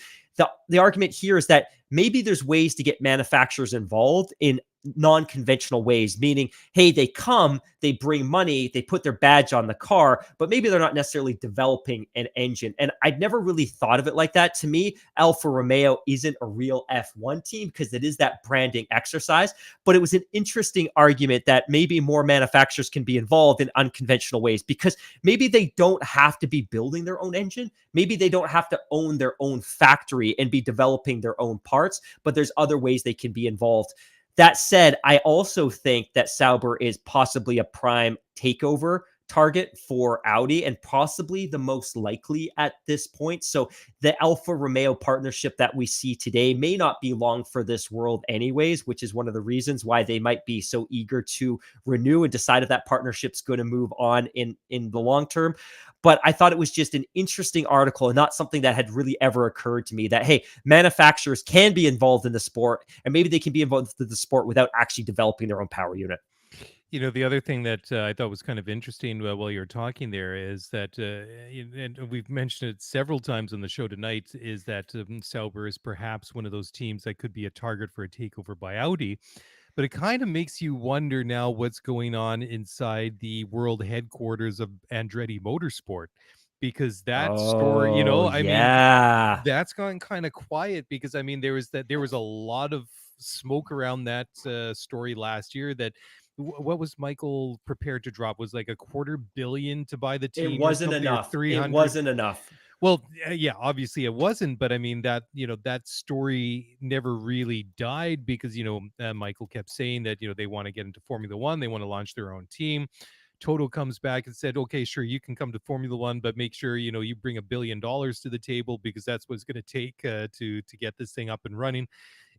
the argument here is that maybe there's ways to get manufacturers involved in non-conventional ways, meaning, hey, they come, they bring money, they put their badge on the car, but maybe they're not necessarily developing an engine. And I'd never really thought of it like that. To me, Alfa Romeo isn't a real F1 team because it is that branding exercise, but it was an interesting argument that maybe more manufacturers can be involved in unconventional ways because maybe they don't have to be building their own engine. Maybe they don't have to own their own factory and be developing their own parts, but there's other ways they can be involved. That said, I also think that Sauber is possibly a prime takeover target for Audi and possibly the most likely at this point. So the Alfa Romeo partnership that we see today may not be long for this world anyways, which is one of the reasons why they might be so eager to renew and decide if that partnership's going to move on in the long term. But I thought it was just an interesting article and not something that had really ever occurred to me that, hey, manufacturers can be involved in the sport and maybe they can be involved in the sport without actually developing their own power unit. You know, the other thing that I thought was kind of interesting while you're talking there is that, and we've mentioned it several times on the show tonight, is that Sauber is perhaps one of those teams that could be a target for a takeover by Audi. But it kind of makes you wonder now what's going on inside the world headquarters of Andretti Motorsport, because that story, Oh, I mean, yeah. that's gone kind of quiet because I mean, there was a lot of smoke around that story last year that what was Michael prepared to drop was like $250 million to buy the It team or wasn't something, or enough. It 300. wasn't enough. Well, yeah, obviously it wasn't, but I mean that, that story never really died because, Michael kept saying that, they want to get into Formula One, they want to launch their own team. Toto comes back and said, okay, sure, you can come to Formula One, but make sure, you bring $1 billion to the table because that's what it's going to take to get this thing up and running.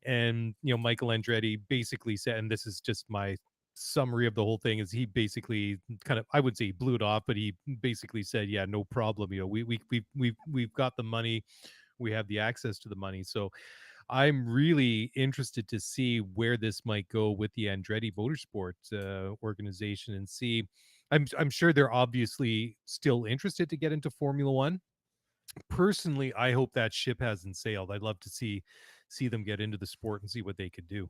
And, Michael Andretti basically said, and this is just my summary of the whole thing, is he basically kind of, I would say he blew it off, but he basically said, yeah, no problem. We've got the money. We have the access to the money. So I'm really interested to see where this might go with the Andretti Motorsport organization and see. I'm sure they're obviously still interested to get into Formula One. Personally, I hope that ship hasn't sailed. I'd love to see them get into the sport and see what they could do.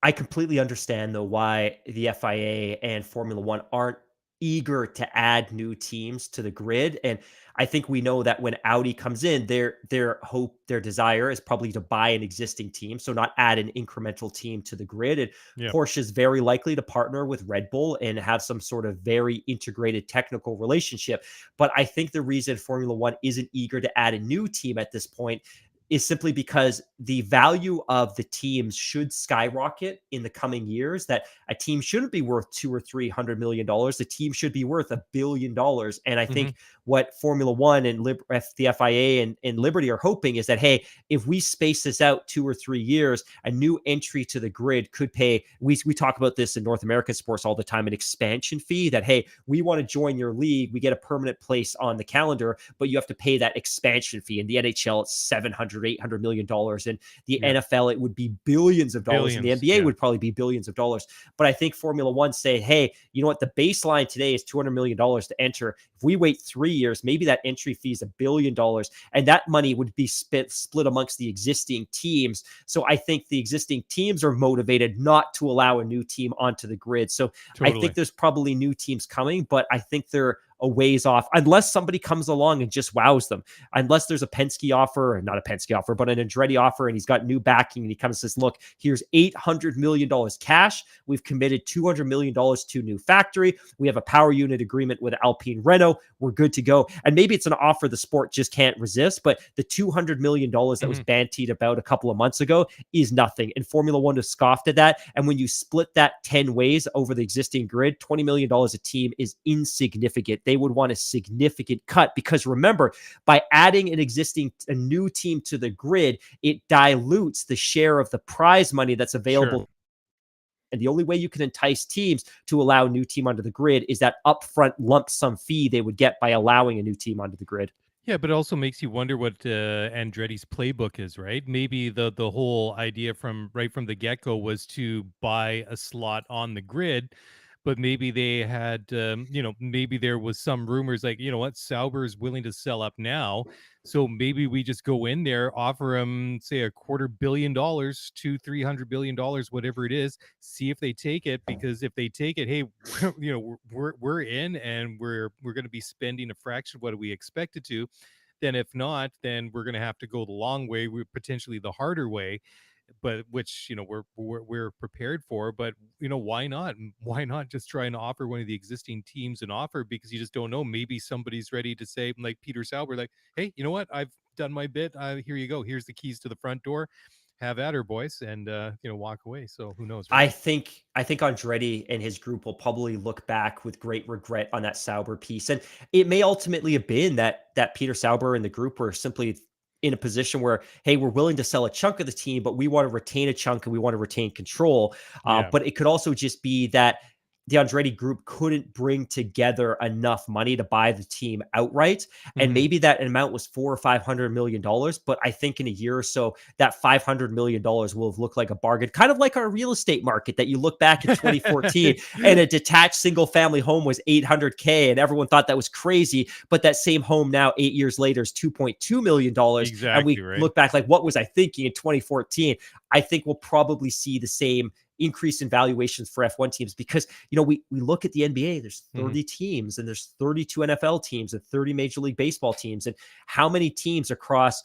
I completely understand though why the FIA and Formula One aren't eager to add new teams to the grid. And I think we know that when Audi comes in, their hope, their desire is probably to buy an existing team, so not add an incremental team to the grid. And Yeah. Porsche is very likely to partner with Red Bull and have some sort of very integrated technical relationship. But I think the reason Formula One isn't eager to add a new team at this point is simply because the value of the teams should skyrocket in the coming years. That a team shouldn't be worth $200 or $300 million. The team should be worth $1 billion. And I think what Formula One and the FIA and Liberty are hoping is that, hey, if we space this out 2 or 3 years, a new entry to the grid could pay. We talk about this in North American sports all the time, an expansion fee that, hey, we want to join your league. We get a permanent place on the calendar, but you have to pay that expansion fee. In the NHL, it's $700-800 million. And the NFL, it would be billions of dollars. And the NBA would probably be billions of dollars. But I think Formula One say, hey, you know what? The baseline today is $200 million to enter. If we wait 3 years, maybe that entry fee is $1 billion. And that money would be split amongst the existing teams. So I think the existing teams are motivated not to allow a new team onto the grid. So I think there's probably new teams coming, but I think they're a ways off unless somebody comes along and just wows them. Unless there's a Penske offer, or not a Penske offer, but an Andretti offer, and he's got new backing, and he comes and says, look, here's $800 million cash. We've committed $200 million to new factory. We have a power unit agreement with Alpine Renault. We're good to go. And maybe it's an offer the sport just can't resist, but the $200 million that was bantied about a couple of months ago is nothing. And Formula One has scoffed at that. And when you split that 10 ways over the existing grid, $20 million a team is insignificant. They would want a significant cut because remember, by adding a new team to the grid, it dilutes the share of the prize money that's available. Sure. And the only way you can entice teams to allow a new team onto the grid is that upfront lump sum fee they would get by allowing a new team onto the grid. Yeah, but it also makes you wonder what Andretti's playbook is, right? Maybe the whole idea from right from the get go was to buy a slot on the grid, but maybe they had, maybe there was some rumors like, you know what, Sauber is willing to sell up now, so maybe we just go in there, offer him say $250 million to $300 billion, whatever it is, see if they take it. Because if they take it, hey, we're in, and we're going to be spending a fraction of what we expected to. Then if not, then we're going to have to go the long way, potentially the harder way, but which we're prepared for. But why not? Why not just try and offer one of the existing teams an offer? Because you just don't know. Maybe somebody's ready to say, like Peter Sauber, like, hey, you know what? I've done my bit. Here you go. Here's the keys to the front door. Have at her, boys, and walk away. So who knows, right? I think Andretti and his group will probably look back with great regret on that Sauber piece, and it may ultimately have been that Peter Sauber and the group were simply in a position where, hey, we're willing to sell a chunk of the team, but we want to retain a chunk and we want to retain control. Yeah. But it could also just be that the Andretti group couldn't bring together enough money to buy the team outright. And Mhm. maybe that amount was $400 or $500 million. But I think in a year or so, that $500 million will have looked like a bargain, kind of like our real estate market that you look back at 2014 and a detached single family home was 800K and everyone thought that was crazy. But that same home now, 8 years later, is $2.2 million. And Exactly we right. look back like, what was I thinking in 2014? I think we'll probably see the same increase in valuations for F1 teams because, we look at the NBA, there's 30 teams and there's 32 NFL teams and 30 Major League Baseball teams. And how many teams across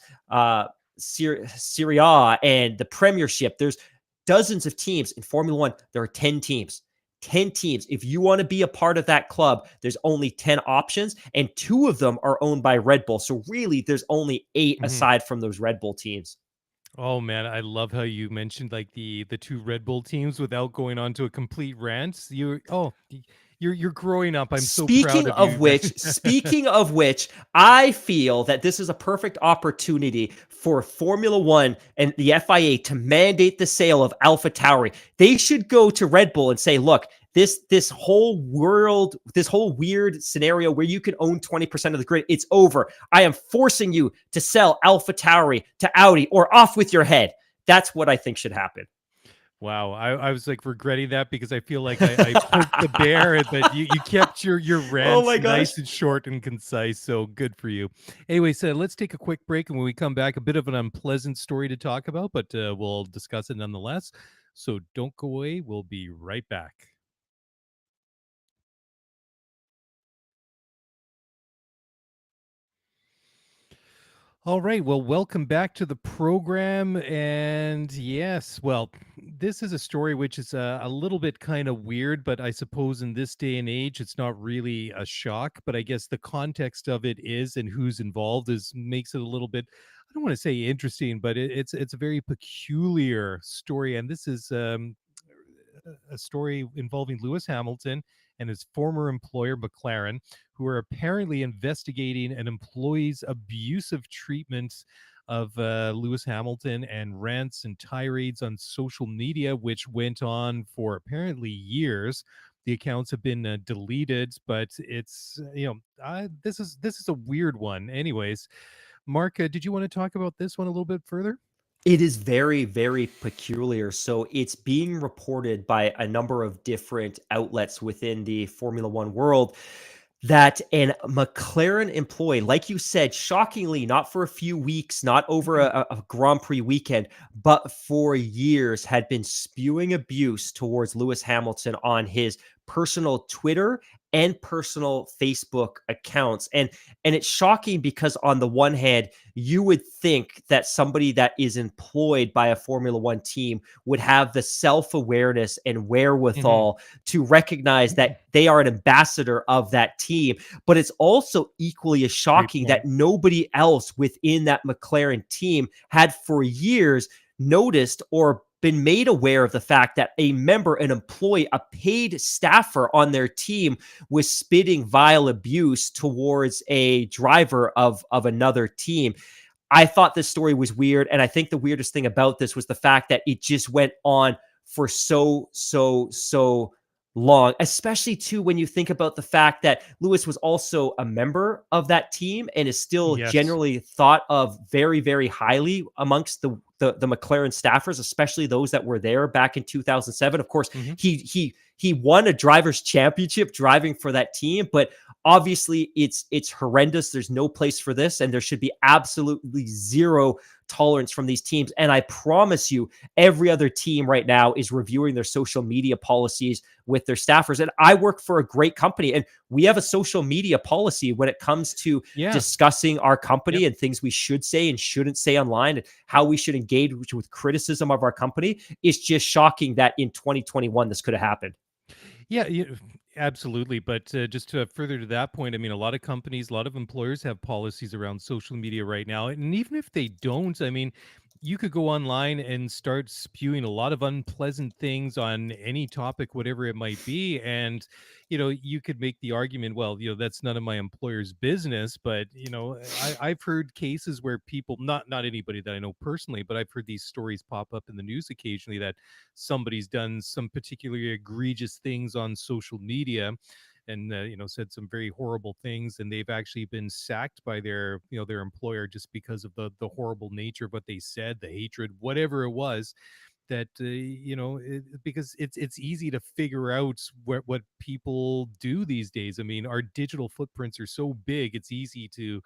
Serie A and the Premiership? There's dozens of teams. In Formula One, there are 10 teams. 10 teams. If you want to be a part of that club, there's only 10 options, and 2 of them are owned by Red Bull. So really, there's only 8 Mhm. aside from those Red Bull teams. Oh man, I love how you mentioned like the two Red Bull teams without going on to a complete rant. You're growing up. I'm so proud Speaking of of you. which, speaking of which, I feel that this is a perfect opportunity for Formula One and the FIA to mandate the sale of AlphaTauri. They should go to Red Bull and say, look, this whole world, this whole weird scenario where you can own 20% of the grid, it's over. I am forcing you to sell AlphaTauri to Audi or off with your head. That's what I think should happen. Wow, I was like regretting that because I feel like I poked the bear, but you kept your Oh rants my gosh. nice and short and concise. So good for you. Anyway, so let's take a quick break, and when we come back, a bit of an unpleasant story to talk about, but we'll discuss it nonetheless. So don't go away. We'll be right back. All right. Well, welcome back to the program. And yes, well, this is a story which is a little bit kind of weird, but I suppose in this day and age, it's not really a shock. But I guess the context of it is, and who's involved is makes it a little bit. I don't want to say interesting, but it's a very peculiar story. And this is a story involving Lewis Hamilton and his former employer, McLaren, who are apparently investigating an employee's abusive treatment of Lewis Hamilton and rants and tirades on social media, which went on for apparently years. The accounts have been deleted, but it's this is a weird one. Anyways, Mark, did you want to talk about this one a little bit further? It is very, very peculiar. So it's being reported by a number of different outlets within the Formula One world that an McLaren employee, like you said, shockingly, not for a few weeks, not over a Grand Prix weekend, but for years had been spewing abuse towards Lewis Hamilton on his personal Twitter and personal Facebook accounts. And it's shocking because on the one hand, you would think that somebody that is employed by a Formula One team would have the self-awareness and Hmm. wherewithal to recognize that they are an ambassador of that team. But it's also equally as Great shocking point. that nobody else within that McLaren team had for years noticed or been made aware of the fact that a member, an employee, a paid staffer on their team was spitting vile abuse towards a driver of another team. I thought this story was weird. And I think the weirdest thing about this was the fact that it just went on for so long, especially too when you think about the fact that Lewis was also a member of that team and is still Yes. generally thought of very, very highly amongst the McLaren staffers, especially those that were there back in 2007. Of course, Hmm. he won a drivers' championship driving for that team, but obviously it's horrendous. There's no place for this, and there should be absolutely zero tolerance from these teams. And I promise you, every other team right now is reviewing their social media policies with their staffers. And I work for a great company, and we have a social media policy when it comes to Yeah. discussing our company Yep. and things we should say and shouldn't say online and how we should engage with criticism of our company. It's just shocking that in 2021 this could have happened. Yeah, absolutely. But just to further to that point, I mean, a lot of companies, a lot of employers have policies around social media right now. And even if they don't, I mean, you could go online and start spewing a lot of unpleasant things on any topic, whatever it might be. And, you could make the argument, well, that's none of my employer's business. But, I've heard cases where people, not anybody that I know personally, but I've heard these stories pop up in the news occasionally that somebody's done some particularly egregious things on social media and said some very horrible things, and they've actually been sacked by their employer just because of the horrible nature of what they said, the hatred, whatever it was. That because it's easy to figure out what people do these days. I mean, our digital footprints are so big, it's easy to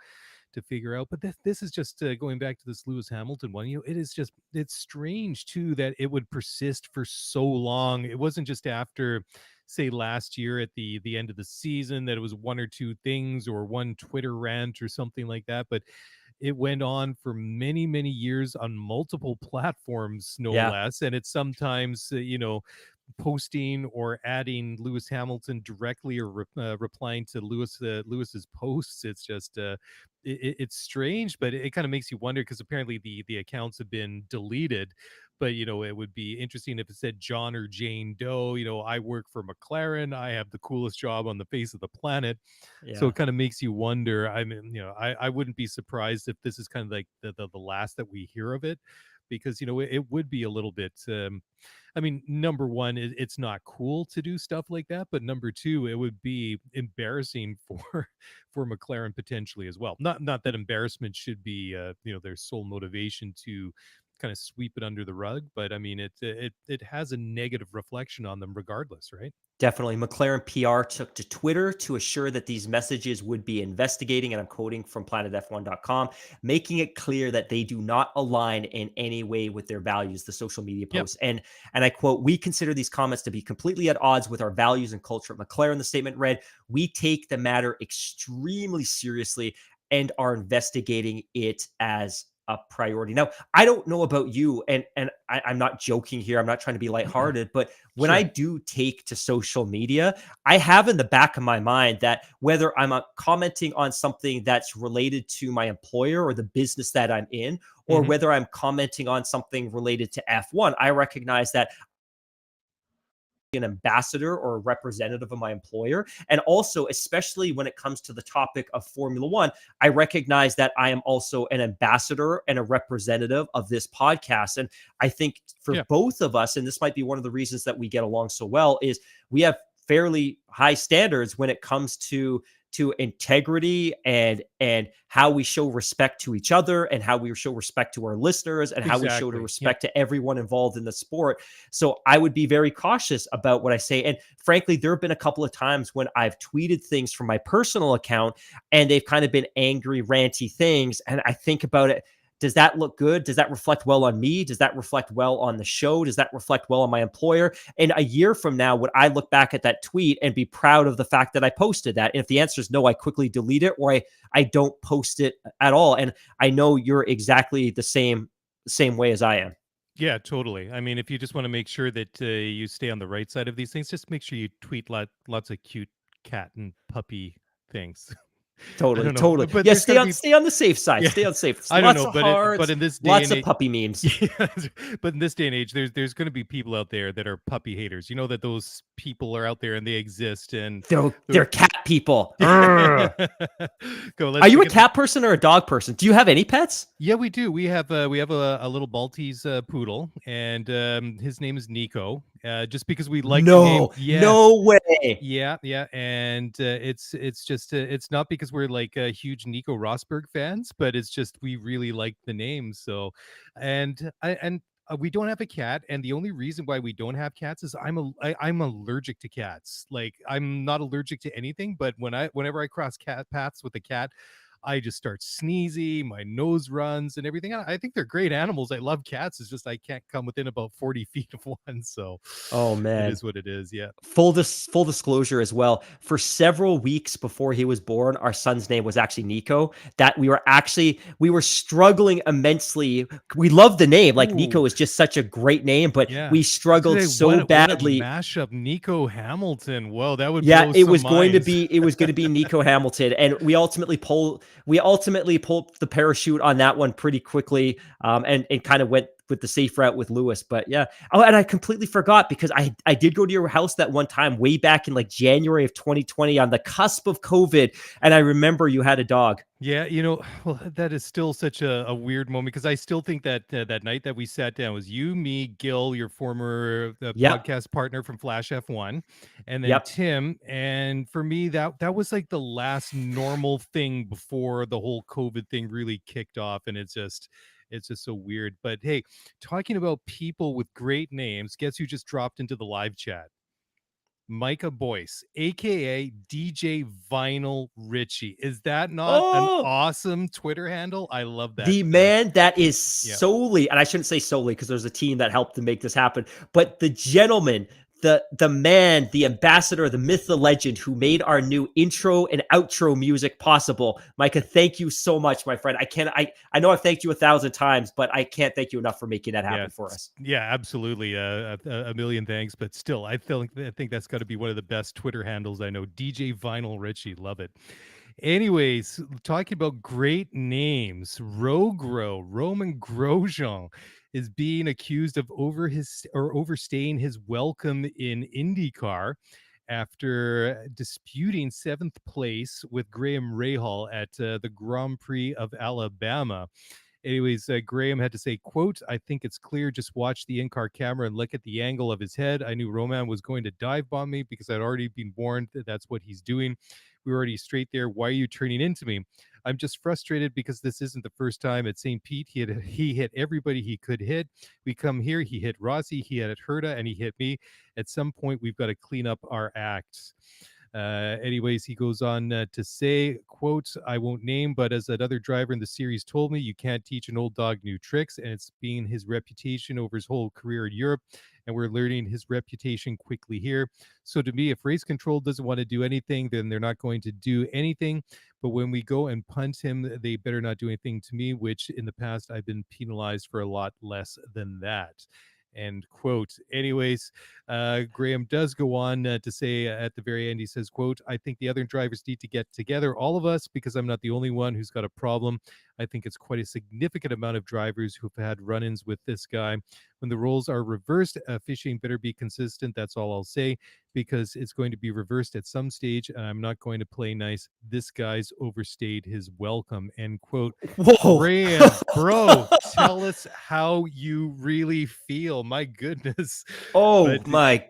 figure out. But this is just going back to this Lewis Hamilton one. It's strange too that it would persist for so long. It wasn't just after, say, last year at the end of the season that it was one or two things or one Twitter rant or something like that, but it went on for many, many years on multiple platforms, no Yeah. less. And it's sometimes, posting or adding Lewis Hamilton directly or replying to Lewis's posts. It's just it's strange, but it kind of makes you wonder because apparently the accounts have been deleted. But it would be interesting if it said John or Jane Doe. I work for McLaren. I have the coolest job on the face of the planet. So Yeah. it kind of makes you wonder. I mean, I wouldn't be surprised if this is kind of like the last that we hear of it, because it would be a little bit. I mean, number one, it's not cool to do stuff like that, but number two, it would be embarrassing for for McLaren potentially as well. Not that embarrassment should be their sole motivation to kind of sweep it under the rug, but I mean it has a negative reflection on them regardless, right? Definitely. McLaren PR took to Twitter to assure that these messages would be investigating, and I'm quoting from planetf1.com, making it clear that they do not align in any way with their values, the social media Yep. posts. And I quote, "We consider these comments to be completely at odds with our values and culture at McLaren." The statement read, "We take the matter extremely seriously and are investigating it as a priority." Now, I don't know about you, and I'm not joking here. I'm not trying to be lighthearted, but when I Sure. do take to social media, I have in the back of my mind that whether I'm commenting on something that's related to my employer or the business that I'm in, or Hmm. whether I'm commenting on something related to F1, I recognize that an ambassador or a representative of my employer. And also, especially when it comes to the topic of Formula One, I recognize that I am also an ambassador and a representative of this podcast. And I think for Yeah. both of us, and this might be one of the reasons that we get along so well, is we have fairly high standards when it comes to integrity and how we show respect to each other and how we show respect to our listeners and how we show to Exactly. Yep. respect to everyone involved in the sport. So I would be very cautious about what I say. And frankly, there have been a couple of times when I've tweeted things from my personal account and they've kind of been angry, ranty things. And I think about it. Does that look good? Does that reflect well on me? Does that reflect well on the show? Does that reflect well on my employer? And a year from now, would I look back at that tweet and be proud of the fact that I posted that? And if the answer is no, I quickly delete it or I don't post it at all. And I know you're exactly the same way as I am. Yeah, totally. I mean, if you just want to make sure that you stay on the right side of these things, just make sure you tweet lots of cute cat and puppy things. I Totally, don't know, totally. but Yeah, there's got to be. stay on the safe side. Yeah, Stay on safe. I don't Lots know, of but hearts, in this day lots and of age, puppy memes. yeah, but in this day and age, there's going to be people out there that are puppy haters. You know that those people are out there and they exist, and They're cat people. yeah. Go. Are Let's you a get the. cat person or a dog person? Do you have any pets? Yeah, we do. We have a little Maltese poodle, and his name is Nico. just because we like the name. Yes. No way. Yeah, yeah, and it's just it's not because we're like huge Nico Rosberg fans, but it's just we really like the name. So, we don't have a cat, and the only reason why we don't have cats is I'm allergic to cats. Like I'm not allergic to anything, but whenever I cross cat paths with a cat, I just start sneezy, my nose runs and everything. I think they're great animals. I love cats. It's just I can't come within about 40 feet of one. So Oh it man. is what it is. Yeah. Full disclosure as well. For several weeks before he was born, our son's name was actually Nico. That we were struggling immensely. We love the name. Like Ooh. Nico is just such a great name, but Yeah. we I was struggled gonna say, so what a badly. mashup. Nico Hamilton. Whoa, that would Yeah, blow some minds. it was going to be Nico Hamilton, and we ultimately pulled the parachute on that one pretty quickly, and kind of went with the safe route with Lewis. But yeah, oh, and I completely forgot because I did go to your house that one time way back in like January of 2020 on the cusp of COVID, and I remember you had a dog. Yeah, well, that is still such a weird moment because I still think that that night that we sat down was you, me, Gil, your former Yep, podcast partner from Flash F1, and then yep. Tim. And for me, that was like the last normal thing before the whole COVID thing really kicked off, and it's just so weird. But hey, talking about people with great names, guess who just dropped into the live chat? Micah Boyce, aka DJ Vinyl Richie. Is that not an Oh, awesome Twitter handle? I love that. the man that is Yeah. solely, and I shouldn't say solely because there's a team that helped to make this happen, but the gentleman, the man, the ambassador, the myth, the legend who made our new intro and outro music possible. Micah, thank you so much, my friend. I know I've thanked you 1,000 times, but I can't thank you enough for making that Yeah, happen for us. yeah, absolutely. A million thanks, but still, I think that's got to be one of the best Twitter handles I know. DJ Vinyl Richie, love it. Anyways, talking about great names, Roman Grosjean is being accused of overstaying his welcome in IndyCar after disputing seventh place with Graham Rahal at the Grand Prix of Alabama. Anyways, Graham had to say, quote, I think it's clear. Just watch the in-car camera and look at the angle of his head. I knew Roman was going to dive bomb me because I'd already been warned that that's what he's doing. We were already straight there. Why are you turning into me? I'm just frustrated because this isn't the first time at St. Pete. He hit everybody he could hit. We come here, he hit Rossi, he hit Herta, and he hit me. At some point, we've got to clean up our acts. Anyways, he goes on to say, quote, I won't name, but as another driver in the series told me, you can't teach an old dog new tricks, and it's been his reputation over his whole career in Europe, and we're learning his reputation quickly here. So to me, if race control doesn't want to do anything, then they're not going to do anything. But when we go and punt him, they better not do anything to me, which in the past I've been penalized for a lot less than that. End quote. Anyways, Graham does go on to say at the very end, he says, quote, I think the other drivers need to get together, all of us, because I'm not the only one who's got a problem. I think it's quite a significant amount of drivers who've had run-ins with this guy. When the roles are reversed, fishing better be consistent. That's all I'll say, because it's going to be reversed at some stage, and I'm not going to play nice. This guy's overstayed his welcome. End quote. Whoa. Graham, bro, tell us how you really feel. My goodness. Oh But my.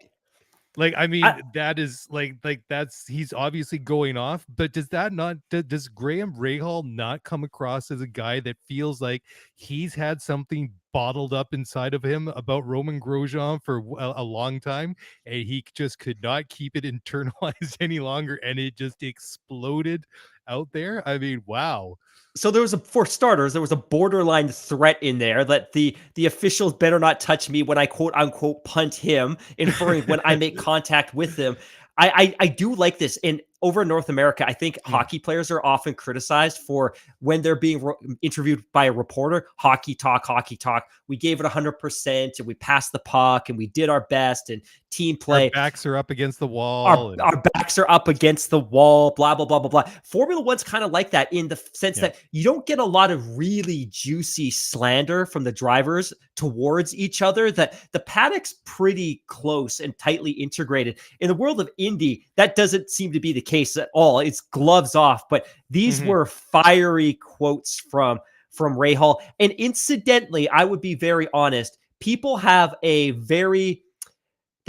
like, I mean, I, that is like that's he's obviously going off, but does that not does Graham Rahal not come across as a guy that feels like he's had something bottled up inside of him about Roman Grosjean for a long time, and he just could not keep it internalized any longer, and it just exploded out there? I mean, wow. so for starters, there was a borderline threat in there that the officials better not touch me when I quote unquote punt him, inferring when I make contact with him. I do like this. And over in North America, I think Mm. hockey players are often criticized for when they're being interviewed by a reporter, hockey talk, hockey talk. We gave it 100% and we passed the puck and we did our best and team Our play. backs are up against the our, wall, and our backs are up against the wall, blah, blah, blah, blah, blah. Formula One's kind of like that in the sense yeah. that you don't get a lot of really juicy slander from the drivers towards each other, that the paddock's pretty close and tightly integrated. In the world of Indy, that doesn't seem to be the case at all. It's gloves off, but these Mhm. were fiery quotes from Rahal. And incidentally, I would be very honest, people have a very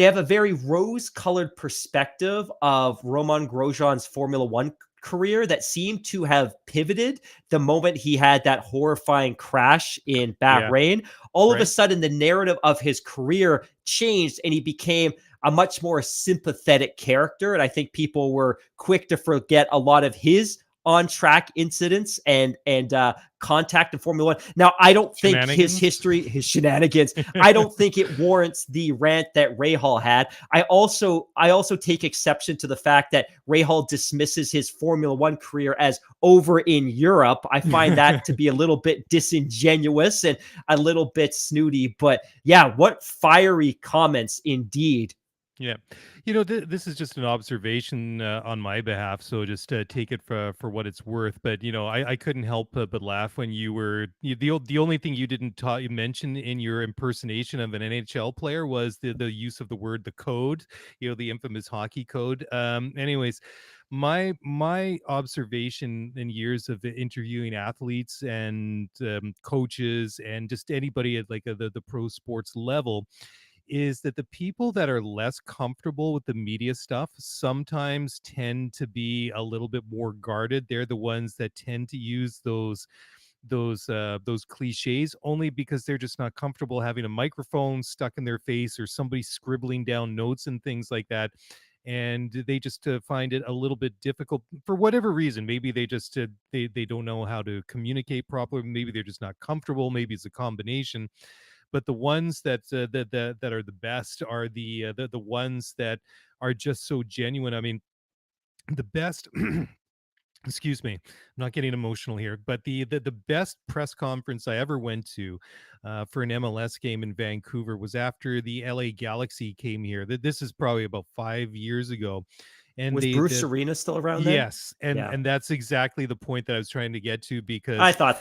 they have a very rose-colored perspective of Romain Grosjean's Formula One career that seemed to have pivoted the moment he had that horrifying crash in Yeah. Bahrain. All of a Right. sudden, the narrative of his career changed and he became a much more sympathetic character. And I think people were quick to forget a lot of his on-track incidents and contact in Formula One. Now, I don't think his Shenanigans. history, his shenanigans, I don't think it warrants the rant that Rahal had. I also take exception to the fact that Rahal dismisses his Formula One career as over in Europe. I find that to be a little bit disingenuous and a little bit snooty. But yeah, what fiery comments indeed. Yeah. This is just an observation on my behalf, so just take it for what it's worth. But I couldn't help but laugh when the only thing you didn't mention in your impersonation of an NHL player was the use of the word the code, the infamous hockey code. Anyways, my observation in years of interviewing athletes and coaches and just anybody at like the pro sports level is that the people that are less comfortable with the media stuff sometimes tend to be a little bit more guarded. They're the ones that tend to use those cliches only because they're just not comfortable having a microphone stuck in their face or somebody scribbling down notes and things like that. And they just find it a little bit difficult for whatever reason. Maybe they just they don't know how to communicate properly. Maybe they're just not comfortable. Maybe it's a combination. But the ones that are the best are the ones that are just so genuine. I mean, the best excuse me, I'm not getting emotional here, but the best press conference I ever went to for an MLS game in Vancouver was after the LA Galaxy came here. This is probably about 5 years ago. And Was Bruce Arena still around then? yes, and Yeah. and that's exactly the point that I was trying to get to, I because thought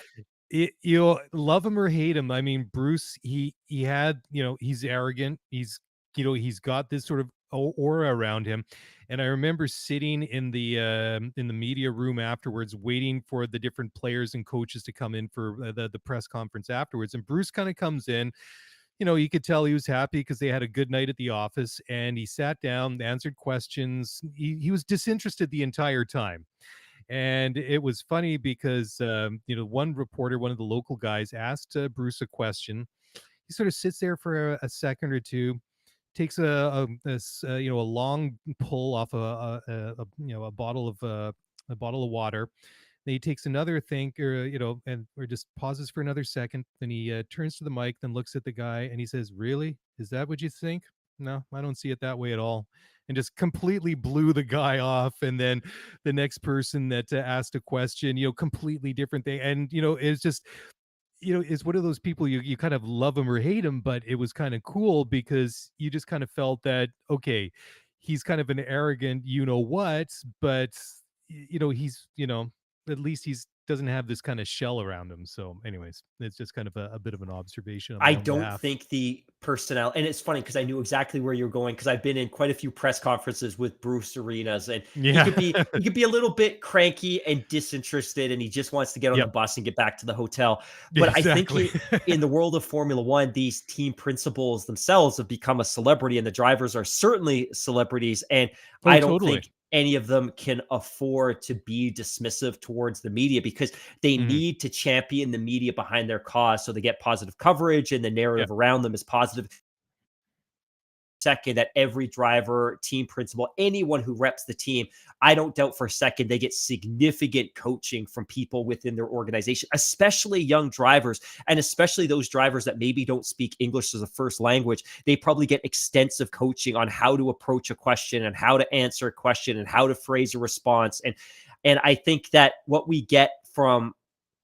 you'll love him or hate him. I mean, Bruce, he had, he's arrogant. He's got this sort of aura around him. And I remember sitting in the media room afterwards, waiting for the different players and coaches to come in for the press conference afterwards. And Bruce kind of comes in. You could tell he was happy because they had a good night at the office, and he sat down, answered questions. He was disinterested the entire time. And it was funny because, one reporter, one of the local guys, asked Bruce a question. He sort of sits there for a second or two, takes a long pull off a bottle of water. Then he takes another think, or just pauses for another second. Then he turns to the mic, then looks at the guy, and he says, "Really? Is that what you think? No, I don't see it that way at all." And just completely blew the guy off. And then the next person that asked a question, completely different thing. And it's just, is one of those people you kind of love him or hate him, but it was kind of cool because you just kind of felt that, okay, he's kind of an arrogant, what, but he's, at least he's doesn't have this kind of shell around him. So anyways, it's just kind of a bit of an observation on I my own don't behalf. think the personnel, and it's funny because I knew exactly where you're going because I've been in quite a few press conferences with Bruce Arenas, and Yeah. he could be a little bit cranky and disinterested, and he just wants to get on the Yep. bus and get back to the hotel. But I think Exactly. in the world of Formula One, these team principals themselves have become a celebrity, and the drivers are certainly celebrities. And Oh, I don't totally. think any of them can afford to be dismissive towards the media because they Mhm. need to champion the media behind their cause so they get positive coverage and the Yeah. narrative around them is positive. Second, that every driver, team principal, anyone who reps the team, I don't doubt for a second they get significant coaching from people within their organization, especially young drivers, and especially those drivers that maybe don't speak English as a first language. They probably get extensive coaching on how to approach a question and how to answer a question and how to phrase a response. And I think that what we get from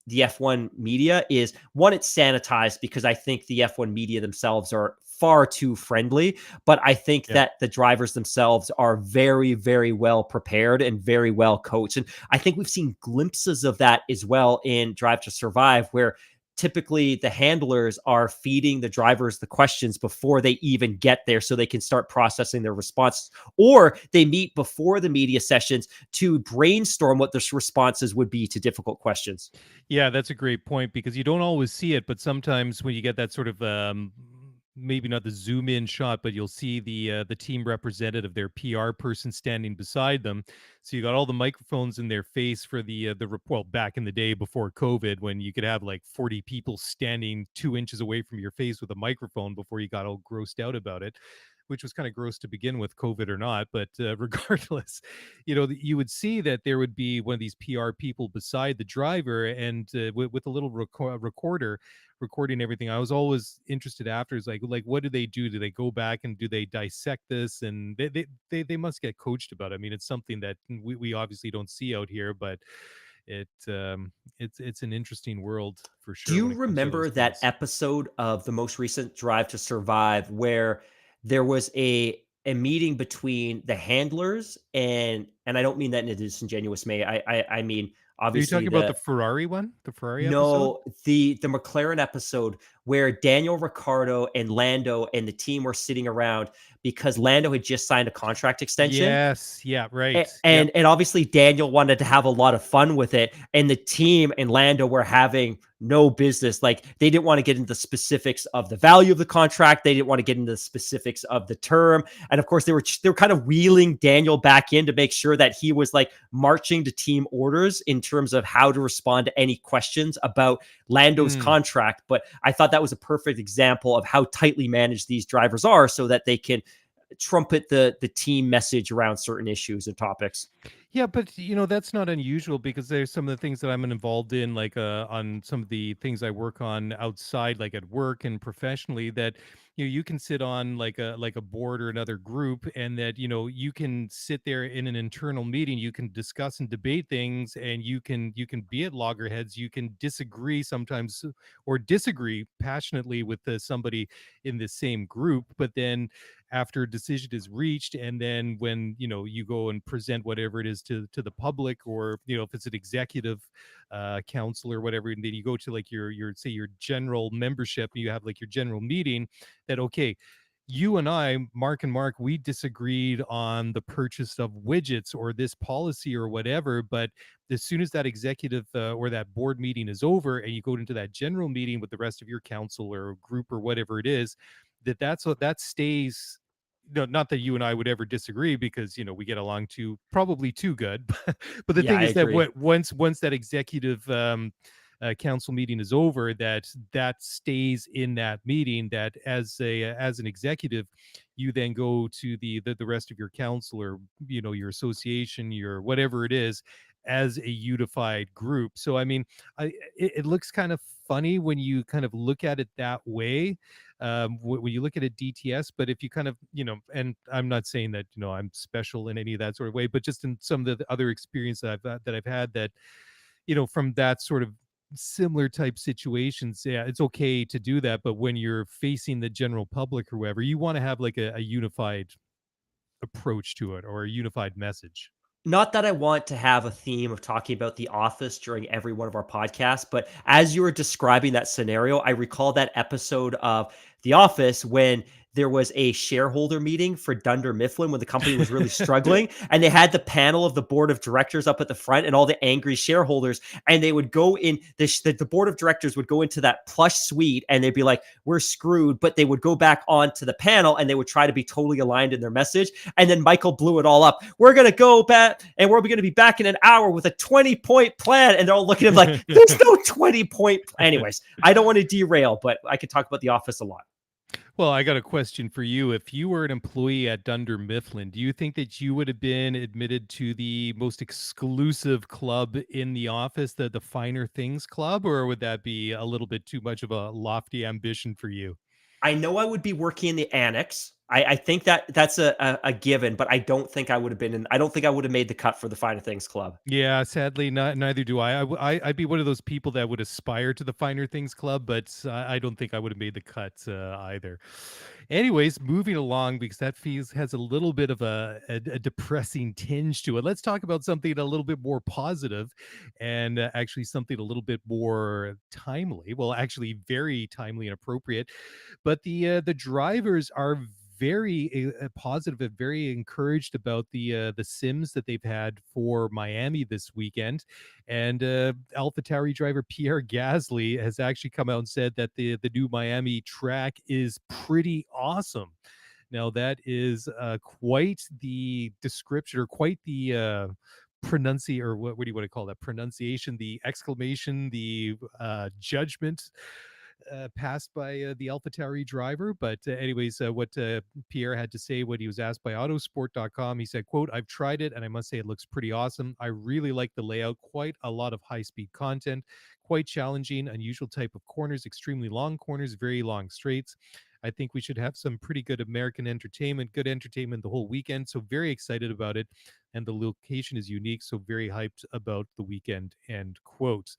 the F1 media is, one, it's sanitized because I think the F1 media themselves are far too friendly. But I think Yeah. that the drivers themselves are very, very well prepared and very well coached. And I think we've seen glimpses of that as well in Drive to Survive, where typically the handlers are feeding the drivers the questions before they even get there so they can start processing their responses, or they meet before the media sessions to brainstorm what the responses would be to difficult questions. Yeah, that's a great point because you don't always see it, but sometimes when you get that sort of maybe not the zoom in shot, but you'll see the team representative, their PR person standing beside them. So you got all the microphones in their face for well, back in the day before COVID, when you could have like 40 people standing 2 inches away from your face with a microphone before you got all grossed out about it, which was kind of gross to begin with, COVID or not. But regardless, you would see that there would be one of these PR people beside the driver, and with a little recorder recording everything. I was always interested after, is like what do they do? Do they go back and do they dissect this? And they must get coached about it. I mean, it's something that we obviously don't see out here, but it's an interesting world for Do sure you when it comes to those remember that things. episode of the most recent Drive to Survive where there was a meeting between the handlers and I don't mean that in a disingenuous way. I mean Are you obviously talking about the the Ferrari one, the Ferrari episode? no, the McLaren episode where Daniel Ricciardo and Lando and the team were sitting around because Lando had just signed a contract extension. Yes, yeah, A- right, yep. and obviously Daniel wanted to have a lot of fun with it, and the team and Lando were having no business. Like they didn't want to get into the specifics of the value of the contract. They didn't want to get into the specifics of the term, and of course they were kind of wheeling Daniel back in to make sure that he was like marching to team orders in terms of how to respond to any questions about Lando's Mm. contract. But I thought that was a perfect example of how tightly managed these drivers are, so that they can trumpet the team message around certain issues and topics. Yeah, but that's not unusual, because there's some of the things that I'm involved in, like on some of the things I work on outside, like at work and professionally, that you can sit on like a board or another group, and that you can sit there in an internal meeting, you can discuss and debate things, and you can be at loggerheads, you can disagree sometimes, or disagree passionately with somebody in the same group, but then after a decision is reached, and then when you go and present whatever it is to the public, or if it's an executive council or whatever, and then you go to like your say your general membership, you have like your general meeting, that okay, you and I, Mark and Mark, we disagreed on the purchase of widgets or this policy or whatever. But as soon as that executive or that board meeting is over, and you go into that general meeting with the rest of your council or group or whatever it is, that's what that stays. No, not that you and I would ever disagree, because we get along probably too good. But the Yeah, thing I is that agree. once that executive council meeting is over, that stays in that meeting, that as an executive, you then go to the rest of your council, or your association, your whatever it is, as a unified group. So I mean, it looks kind of funny when you kind of look at it that way, when you look at a DTS. But if you kind of, and I'm not saying that I'm special in any of that sort of way, but just in some of the other experience that I've had, that from that sort of similar type situations, yeah, it's okay to do that. But when you're facing the general public or whoever, you want to have like a unified approach to it, or a unified message. Not that I want to have a theme of talking about The Office during every one of our podcasts, but as you were describing that scenario, I recall that episode of The Office when there was a shareholder meeting for Dunder Mifflin when the company was really struggling. And they had the panel of the board of directors up at the front and all the angry shareholders. And they would go in, the board of directors would go into that plush suite and they'd be like, we're screwed. But they would go back onto the panel and they would try to be totally aligned in their message. And then Michael blew it all up. We're going to go back and we're going to be back in an hour with a 20-point plan. And they're all looking at him like, there's no 20-point. Anyways, I don't want to derail, but I could talk about The Office a lot. Well, I got a question for you. If you were an employee at Dunder Mifflin, do you think that you would have been admitted to the most exclusive club in the office, the Finer Things Club, or would that be a little bit too much of a lofty ambition for you? I know I would be working in the annex. I think that that's a given, but I don't think I would have been in. I don't think I would have made the cut for the Finer Things Club. Yeah, sadly, neither do I. I'd be one of those people that would aspire to the Finer Things Club, but I don't think I would have made the cut either. Anyways, moving along, because that feels has a little bit of a depressing tinge to it. Let's talk about something a little bit more positive, and actually something a little bit more timely. Well, actually, very timely and appropriate. But the drivers are very positive and very encouraged about the sims that they've had for Miami this weekend. And AlphaTauri driver Pierre Gasly has actually come out and said that the new Miami track is pretty awesome. Now that is quite the description, or quite the or what do you want to call that, pronunciation, the exclamation, the judgment passed by the AlphaTauri driver. But anyways, what Pierre had to say when he was asked by Autosport.com, he said, "quote I've tried it and I must say it looks pretty awesome. I really like the layout, quite a lot of high-speed content, quite challenging, unusual type of corners, extremely long corners, very long straights. I think we should have some pretty good American entertainment, good entertainment the whole weekend. So very excited about it. And the location is unique. So very hyped about the weekend," end quote.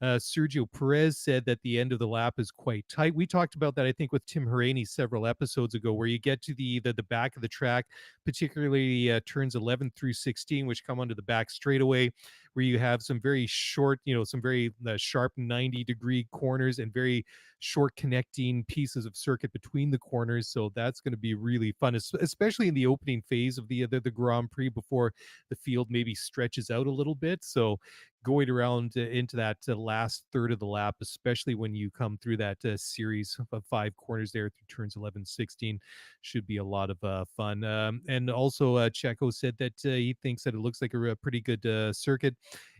Sergio Perez said that the end of the lap is quite tight. We talked about that, I think, with Tim Hauraney several episodes ago, where you get to the back of the track, particularly turns 11 through 16, which come onto the back straightaway, where you have some very short, some very sharp 90-degree corners and very short connecting pieces of circuit between the corners. So that's going to be really fun, especially in the opening phase of the Grand Prix, before the field maybe stretches out a little bit. So going around into that last third of the lap, especially when you come through that series of 5 corners there through turns 11, 16, should be a lot of fun. And also Checo said that he thinks that it looks like a pretty good circuit.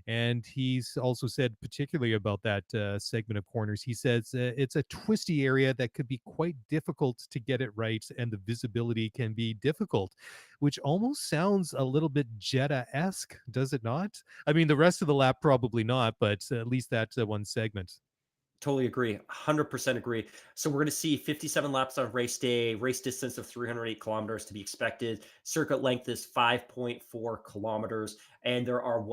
And he's also said, particularly about that segment of corners, he says it's a twisty area that could be quite difficult to get it right, and the visibility can be difficult, which almost sounds a little bit Jeddah-esque, does it not? I mean, the rest of the lap probably not, but at least that one segment. Totally agree. 100% agree. So we're going to see 57 laps on race day, race distance of 308 kilometers to be expected. Circuit length is 5.4 kilometers. And there are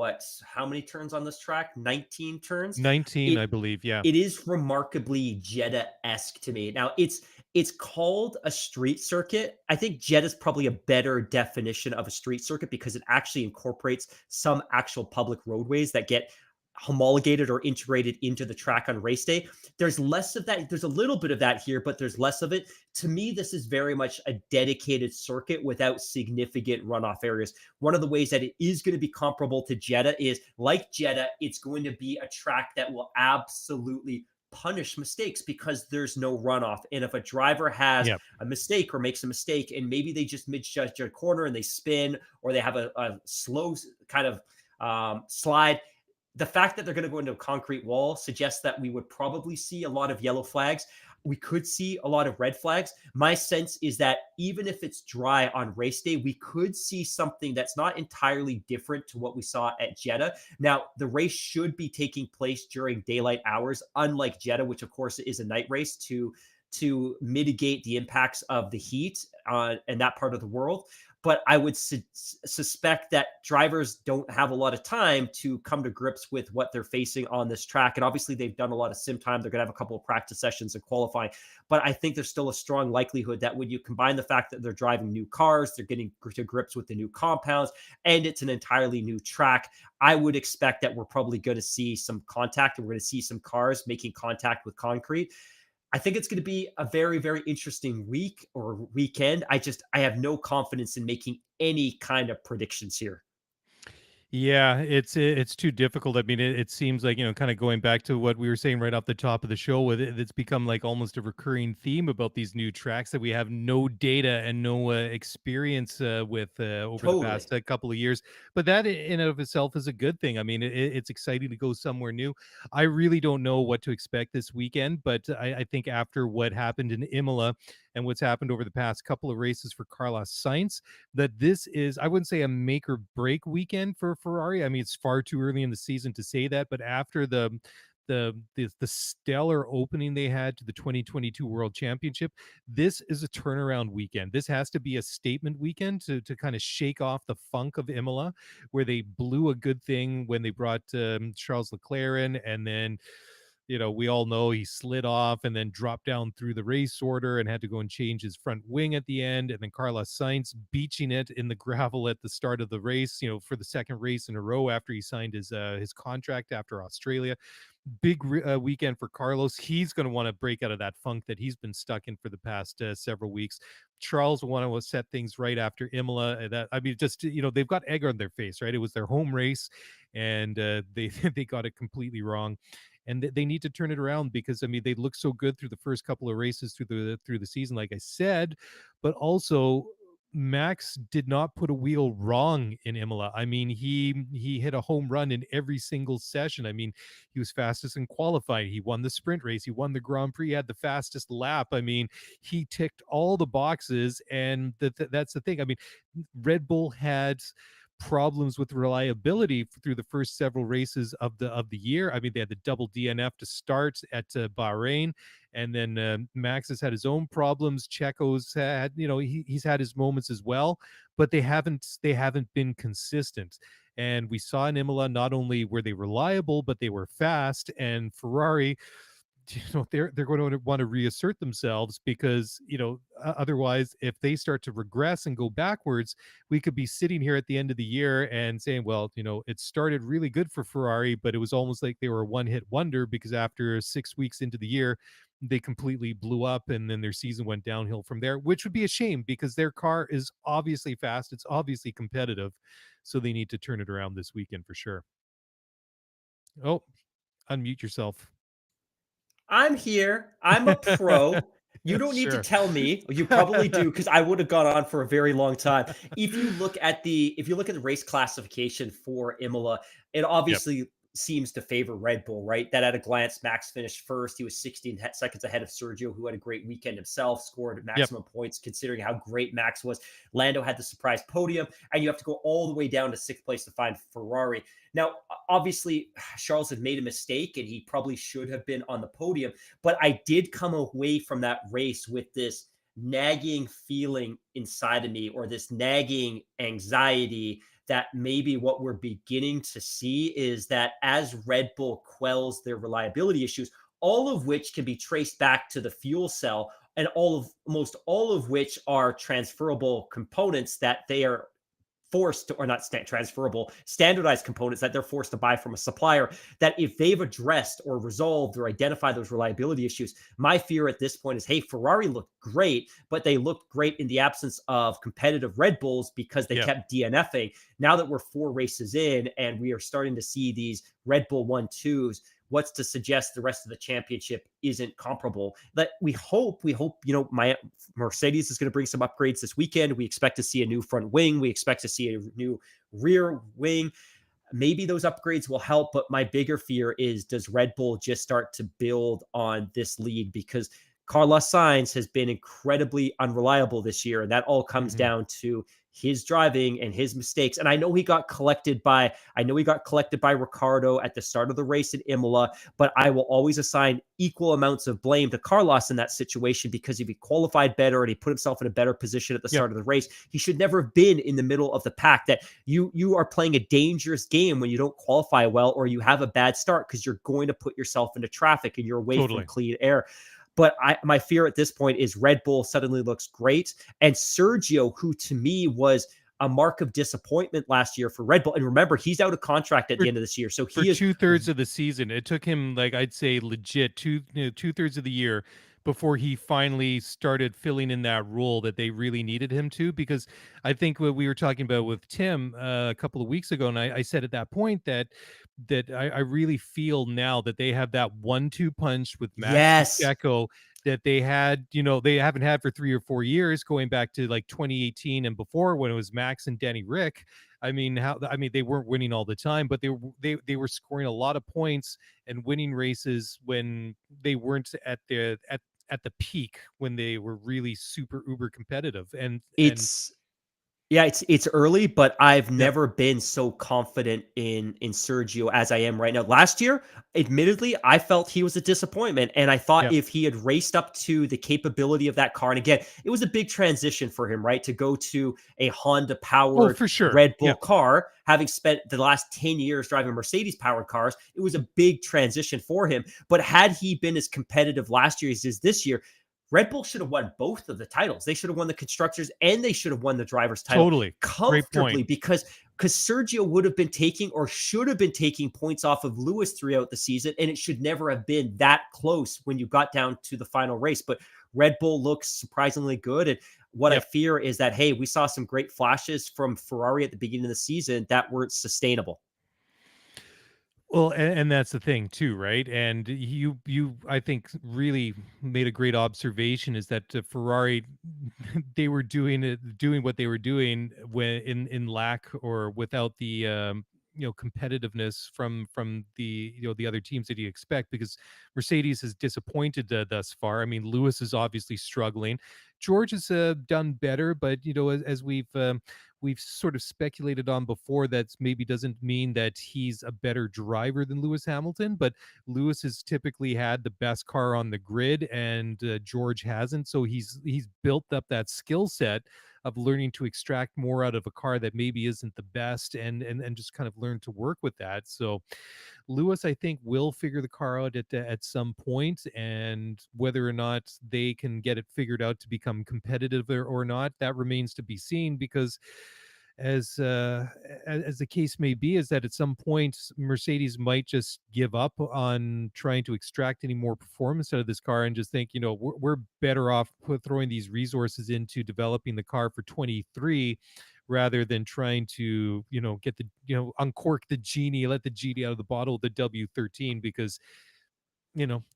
how many turns on this track? 19 turns. 19, It I believe. Yeah. it is remarkably Jeddah-esque to me. Now it's called a street circuit. I think Jeddah is probably a better definition of a street circuit because it actually incorporates some actual public roadways that get homologated or integrated into the track on race day. There's less of that. There's a little bit of that here, but there's less of it. To me, this is very much a dedicated circuit without significant runoff areas. One of the ways that it is going to be comparable to Jeddah is, like Jeddah, it's going to be a track that will absolutely punish mistakes because there's no runoff. And if a driver has Yeah. a mistake or makes a mistake, and maybe they just misjudge a corner and they spin, or they have a slow kind of slide, the fact that they're going to go into a concrete wall suggests that we would probably see a lot of yellow flags. We could see a lot of red flags. My sense is that even if it's dry on race day, we could see something that's not entirely different to what we saw at Jeddah. Now, the race should be taking place during daylight hours, unlike Jeddah, which of course is a night race to mitigate the impacts of the heat in that part of the world. But I would suspect that drivers don't have a lot of time to come to grips with what they're facing on this track. And obviously, they've done a lot of sim time. They're going to have a couple of practice sessions and qualifying. But I think there's still a strong likelihood that when you combine the fact that they're driving new cars, they're getting to grips with the new compounds, and it's an entirely new track, I would expect that we're probably going to see some contact, and we're going to see some cars making contact with concrete. I think it's going to be a very, very interesting week or weekend. I have no confidence in making any kind of predictions here. Yeah, it's too difficult. I mean, it seems like, kind of going back to what we were saying right off the top of the show, with it, it's become like almost a recurring theme about these new tracks that we have no data and no experience with over the Totally. past couple of years. But that in and of itself is a good thing. I mean, it's exciting to go somewhere new. I really don't know what to expect this weekend, but I think after what happened in Imola and what's happened over the past couple of races for Carlos Sainz, that this is, I wouldn't say a make or break weekend for Ferrari. I mean, it's far too early in the season to say that, but after the stellar opening they had to the 2022 World Championship, this is a turnaround weekend. This has to be a statement weekend to kind of shake off the funk of Imola, where they blew a good thing when they brought Charles Leclerc in, and then we all know he slid off and then dropped down through the race order and had to go and change his front wing at the end. And then Carlos Sainz beaching it in the gravel at the start of the race, for the second race in a row after he signed his contract after Australia. big weekend for Carlos. He's going to want to break out of that funk that he's been stuck in for the past several weeks. Charles will want to set things right after Imola. That, I mean, just, they've got egg on their face, right? It was their home race, and they they got it completely wrong, and they need to turn it around, because I mean they look so good through the first couple of races through the season, like I said, but also Max did not put a wheel wrong in Imola. I mean, he hit a home run in every single session. I mean, he was fastest in qualifying. He won the sprint race. He won the Grand Prix. He had the fastest lap. I mean, he ticked all the boxes, and that's the thing. I mean, Red Bull had problems with reliability through the first several races of the year. I mean, they had the double DNF to start at Bahrain, and then Max has had his own problems. Checo's had, he's had his moments as well, but they haven't been consistent. And we saw in Imola, not only were they reliable, but they were fast. And Ferrari, they're going to want to reassert themselves, because otherwise, if they start to regress and go backwards, we could be sitting here at the end of the year and saying, well, it started really good for Ferrari, but it was almost like they were a one-hit wonder, because after 6 weeks into the year, they completely blew up, and then their season went downhill from there, which would be a shame, because their car is obviously fast, it's obviously competitive, so they need to turn it around this weekend for sure. Oh, unmute yourself. I'm here. I'm a pro. You don't need to Sure. tell me. You probably do, because I would have gone on for a very long time. If you look at the race classification for Imola, it Yep. obviously seems to favor Red Bull, right? That at a glance, Max finished first. He was 16 seconds ahead of Sergio, who had a great weekend himself, scored Yep. maximum points considering how great Max was. Lando had the surprise podium, and you have to go all the way down to sixth place to find Ferrari. Now, obviously, Charles had made a mistake, and he probably should have been on the podium. But I did come away from that race with this nagging feeling inside of me, or this nagging anxiety, that maybe what we're beginning to see is that as Red Bull quells their reliability issues, all of which can be traced back to the fuel cell, and almost all of which are transferable components that they are forced to, or not transferable, standardized components that they're forced to buy from a supplier, that if they've addressed or resolved or identified those reliability issues, my fear at this point is, hey, Ferrari looked great, but they looked great in the absence of competitive Red Bulls because they Yep. kept DNFing. Now that we're 4 races in and we are starting to see these Red Bull 1-2s, what's to suggest the rest of the championship isn't comparable? That we hope, my Mercedes is going to bring some upgrades this weekend. We expect to see a new front wing. We expect to see a new rear wing. Maybe those upgrades will help, but my bigger fear is, does Red Bull just start to build on this lead? Because Carlos Sainz has been incredibly unreliable this year, and that all comes Mhm. down to his driving and his mistakes. And I know he got collected by Ricardo at the start of the race in Imola, but I will always assign equal amounts of blame to Carlos in that situation, because if he qualified better and he put himself in a better position at the Yep. start of the race, he should never have been in the middle of the pack. That you are playing a dangerous game when you don't qualify well, or you have a bad start, because you're going to put yourself into traffic and you're away Totally. from clean air. But my fear at this point is Red Bull suddenly looks great, and Sergio, who to me was a mark of disappointment last year for Red Bull. And remember, he's out of contract at For the end of this year, so for he is 2/3 of the season, it took him, like, I'd say legit 2/3 of the year before he finally started filling in that role that they really needed him to. Because I think what we were talking about with Tim a couple of weeks ago, and I said at that point that I really feel now that they have that 1-2 punch with Max and yes. Checo that they had, they haven't had for 3 or 4 years, going back to like 2018 and before, when it was Max and Danny Rick. I mean, they weren't winning all the time, but they were scoring a lot of points and winning races when they weren't at the peak, when they were really super uber competitive. And It's Yeah, it's early, but I've yep. never been so confident in Sergio as I am right now. Last year, admittedly, I felt he was a disappointment, and I thought Yep. if he had raced up to the capability of that car, and again, it was a big transition for him, right, to go to a Honda Oh, powered for sure. Red Bull Yep. car, having spent the last 10 years driving Mercedes powered cars. It was a big transition for him. But had he been as competitive last year as he is this year, Red Bull should have won both of the titles. They should have won the constructors and they should have won the driver's title Totally. Great comfortably, point. because Sergio would have been taking, or should have been taking, points off of Lewis throughout the season, and it should never have been that close when you got down to the final race. But Red Bull looks surprisingly good, and what I Yep. fear is that, hey, we saw some great flashes from Ferrari at the beginning of the season that weren't sustainable. Well, and that's the thing too, right? And you I think really made a great observation is that Ferrari they were doing what they were doing when in lack or without the competitiveness from the the other teams that you expect, because Mercedes has disappointed thus far. I mean, Lewis is obviously struggling. George has done better, but as we've sort of speculated on before, that maybe doesn't mean that he's a better driver than Lewis Hamilton, but Lewis has typically had the best car on the grid, and George hasn't. So he's built up that skill set of learning to extract more out of a car that maybe isn't the best, and just kind of learn to work with that. So Lewis, I think, will figure the car out at some point, and whether or not they can get it figured out to become competitive or not, that remains to be seen. Because as the case may be, is that at some point Mercedes might just give up on trying to extract any more performance out of this car and just think, we're better off throwing these resources into developing the car for 23, rather than trying to get the uncork the genie, let the genie out of the bottle of the W13, because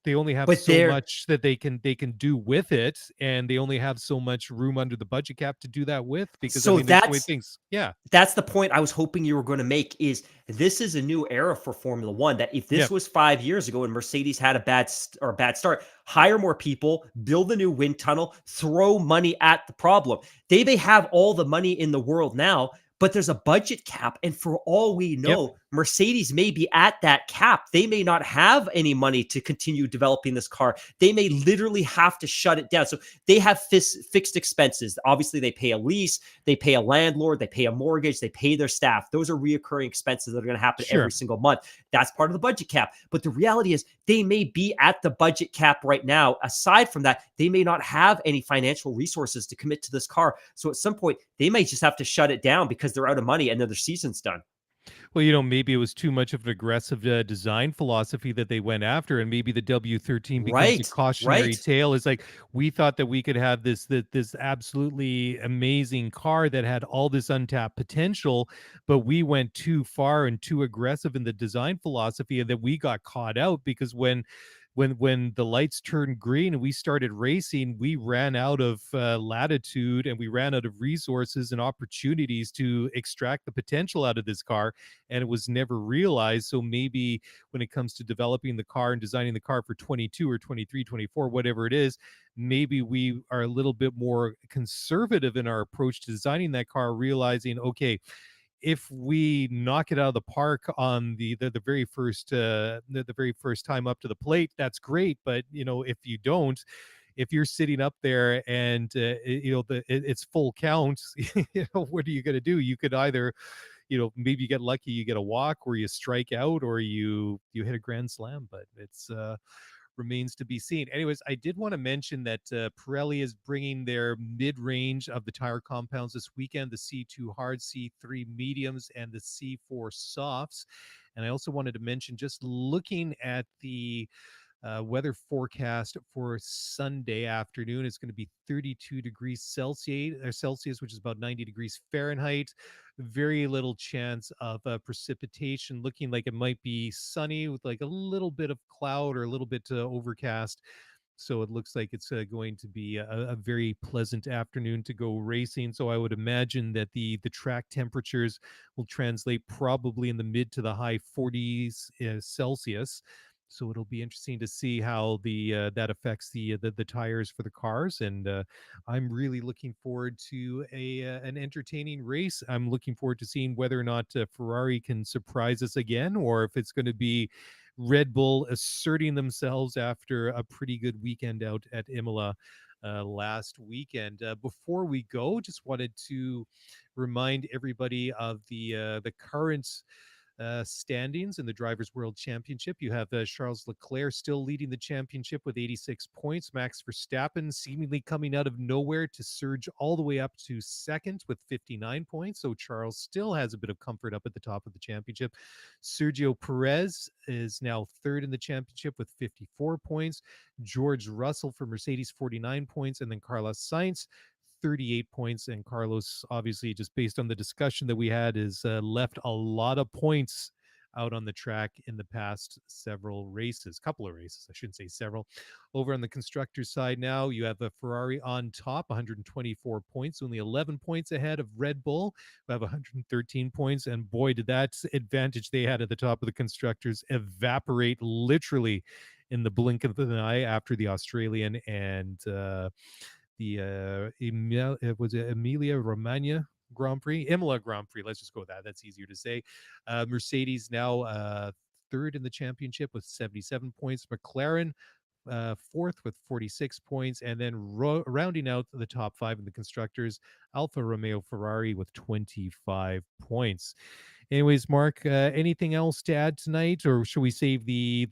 they only have But so there, much that they can do with it, and they only have so much room under the budget cap to do that with, because I so mean, there's the way that's things. Yeah. that's the point I was hoping you were going to make. Is this is a new era for Formula One, that if this Yep. was 5 years ago and Mercedes had a bad start, hire more people, build a new wind tunnel, throw money at the problem. They may have all the money in the world now, but there's a budget cap. And for all we Yep. know, Mercedes may be at that cap. They may not have any money to continue developing this car. They may literally have to shut it down. So they have fixed expenses. Obviously, they pay a lease, they pay a landlord, they pay a mortgage, they pay their staff. Those are reoccurring expenses that are going to happen every Sure. single month. That's part of the budget cap. But the reality is, they may be at the budget cap right now. Aside from that, they may not have any financial resources to commit to this car. So at some point, they may just have to shut it down because they're out of money and then their season's done. Well, maybe it was too much of an aggressive design philosophy that they went after, and maybe the W13 becomes a Right, cautionary right. tale. It's like, we thought that we could have this absolutely amazing car that had all this untapped potential, but we went too far and too aggressive in the design philosophy, and that we got caught out, because when the lights turned green and we started racing, we ran out of latitude, and we ran out of resources and opportunities to extract the potential out of this car, and it was never realized. So maybe when it comes to developing the car and designing the car for 22 or 23, 24, whatever it is, maybe we are a little bit more conservative in our approach to designing that car, realizing, okay, if we knock it out of the park on the very first the very first time up to the plate, that's great. But if you don't, if you're sitting up there and it's full count, what are you going to do? You could either maybe you get lucky, you get a walk, or you strike out, or you hit a grand slam. But it's remains to be seen. Anyways, I did want to mention that Pirelli is bringing their mid-range of the tire compounds this weekend: the C2 hard, C3 mediums, and the C4 softs. And I also wanted to mention, just looking at the weather forecast for Sunday afternoon, it's going to be 32 degrees Celsius, which is about 90 degrees Fahrenheit. Very little chance of precipitation. Looking like it might be sunny with like a little bit of cloud or a little bit overcast. So it looks like it's going to be a very pleasant afternoon to go racing. So I would imagine that the track temperatures will translate probably in the mid to the high 40s Celsius. So it'll be interesting to see how the that affects the tires for the cars, and I'm really looking forward to a an entertaining race. I'm looking forward to seeing whether or not Ferrari can surprise us again, or if it's going to be Red Bull asserting themselves after a pretty good weekend out at Imola last weekend. Before we go, just wanted to remind everybody of the current standings in the Drivers' World Championship. You have Charles Leclerc still leading the championship with 86 points. Max Verstappen seemingly coming out of nowhere to surge all the way up to second with 59 points. So Charles still has a bit of comfort up at the top of the championship. Sergio Perez is now third in the championship with 54 points. George Russell for Mercedes, 49 points. And then Carlos Sainz, 38 points. And Carlos, obviously, just based on the discussion that we had, is left a lot of points out on the track in the past couple of races, I shouldn't say several. Over on the constructors side now, you have a Ferrari on top, 124 points, only 11 points ahead of Red Bull, who have 113 points. And boy, did that advantage they had at the top of the constructors evaporate literally in the blink of an eye after the Australian and was it Emilia Romagna Grand Prix, Imola Grand Prix. Let's just go with that. That's easier to say. Mercedes now third in the championship with 77 points. McLaren fourth with 46 points, and then rounding out the top five in the constructors, Alfa Romeo Ferrari with 25 points. Anyways, Mark, anything else to add tonight, or should we save the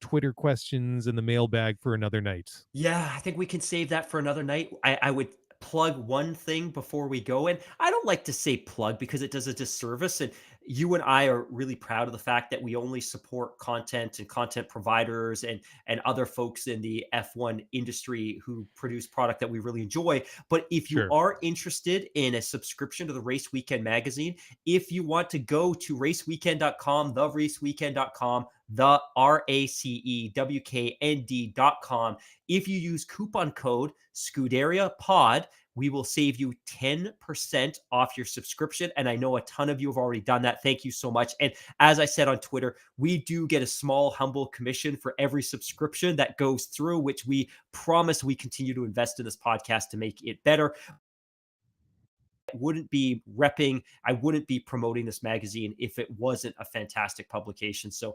Twitter questions and the mailbag for another night? Yeah, I think we can save that for another night. I would plug one thing before we go. And I don't like to say plug because it does a disservice. And you and I are really proud of the fact that we only support content and content providers and other folks in the F1 industry who produce product that we really enjoy. But if you Sure. are interested in a subscription to the Race Weekend magazine, if you want to go to raceweekend.com, theraceweekend.com, the RACEWKND.com. If you use coupon code Scuderia Pod, we will save you 10% off your subscription. And I know a ton of you have already done that. Thank you so much. And as I said on Twitter, we do get a small, humble commission for every subscription that goes through, which we promise we continue to invest in this podcast to make it better. I wouldn't be promoting this magazine if it wasn't a fantastic publication. So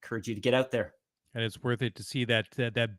encourage you to get out there. And it's worth it to see that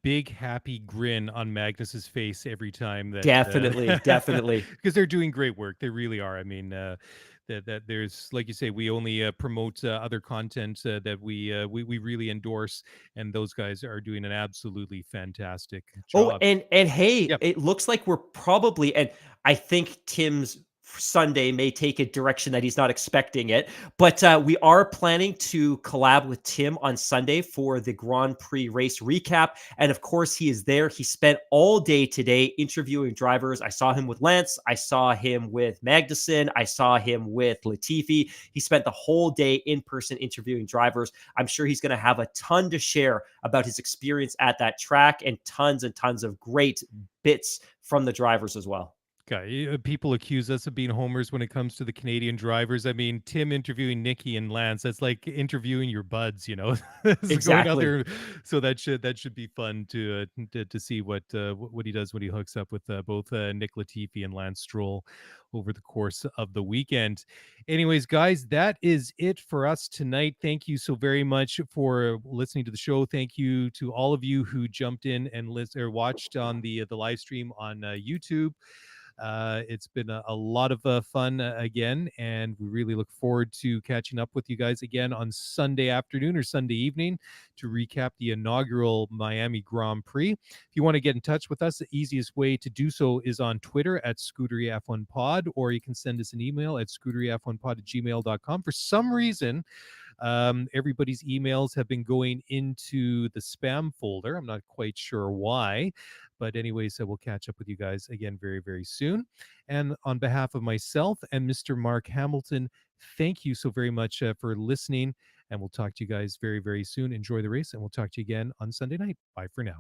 big happy grin on Magnus's face every time that Definitely. because they're doing great work. They really are. I mean, that there's, like you say, we only promote other content that we really endorse, and those guys are doing an absolutely fantastic Oh, job. and hey, Yep. it looks like we're probably, and I think Tim's Sunday may take a direction that he's not expecting it, but we are planning to collab with Tim on Sunday for the Grand Prix race recap. And of course, he is there. He spent all day today interviewing drivers. I saw him with Lance. I saw him with Magnussen. I saw him with Latifi. He spent the whole day in person interviewing drivers. I'm sure he's going to have a ton to share about his experience at that track and tons of great bits from the drivers as well. Okay, people accuse us of being homers when it comes to the Canadian drivers. I mean, Tim interviewing Nikki and Lance, that's like interviewing your buds, It's going out Exactly. there. So that should be fun to see what he does when he hooks up with both Nick Latifi and Lance Stroll over the course of the weekend. Anyways, guys, that is it for us tonight. Thank you so very much for listening to the show. Thank you to all of you who jumped in and watched on the live stream on YouTube. It's been a lot of fun again, and we really look forward to catching up with you guys again on Sunday afternoon or Sunday evening to recap the inaugural Miami Grand Prix. If you want to get in touch with us, the easiest way to do so is on Twitter at ScuderiaF1Pod, or you can send us an email at scuderiaf1pod@gmail.com. For some reason, everybody's emails have been going into the spam folder. I'm not quite sure why. But anyways, we'll catch up with you guys again very, very soon. And on behalf of myself and Mr. Mark Hamilton, thank you so very much for listening. And we'll talk to you guys very, very soon. Enjoy the race, and we'll talk to you again on Sunday night. Bye for now.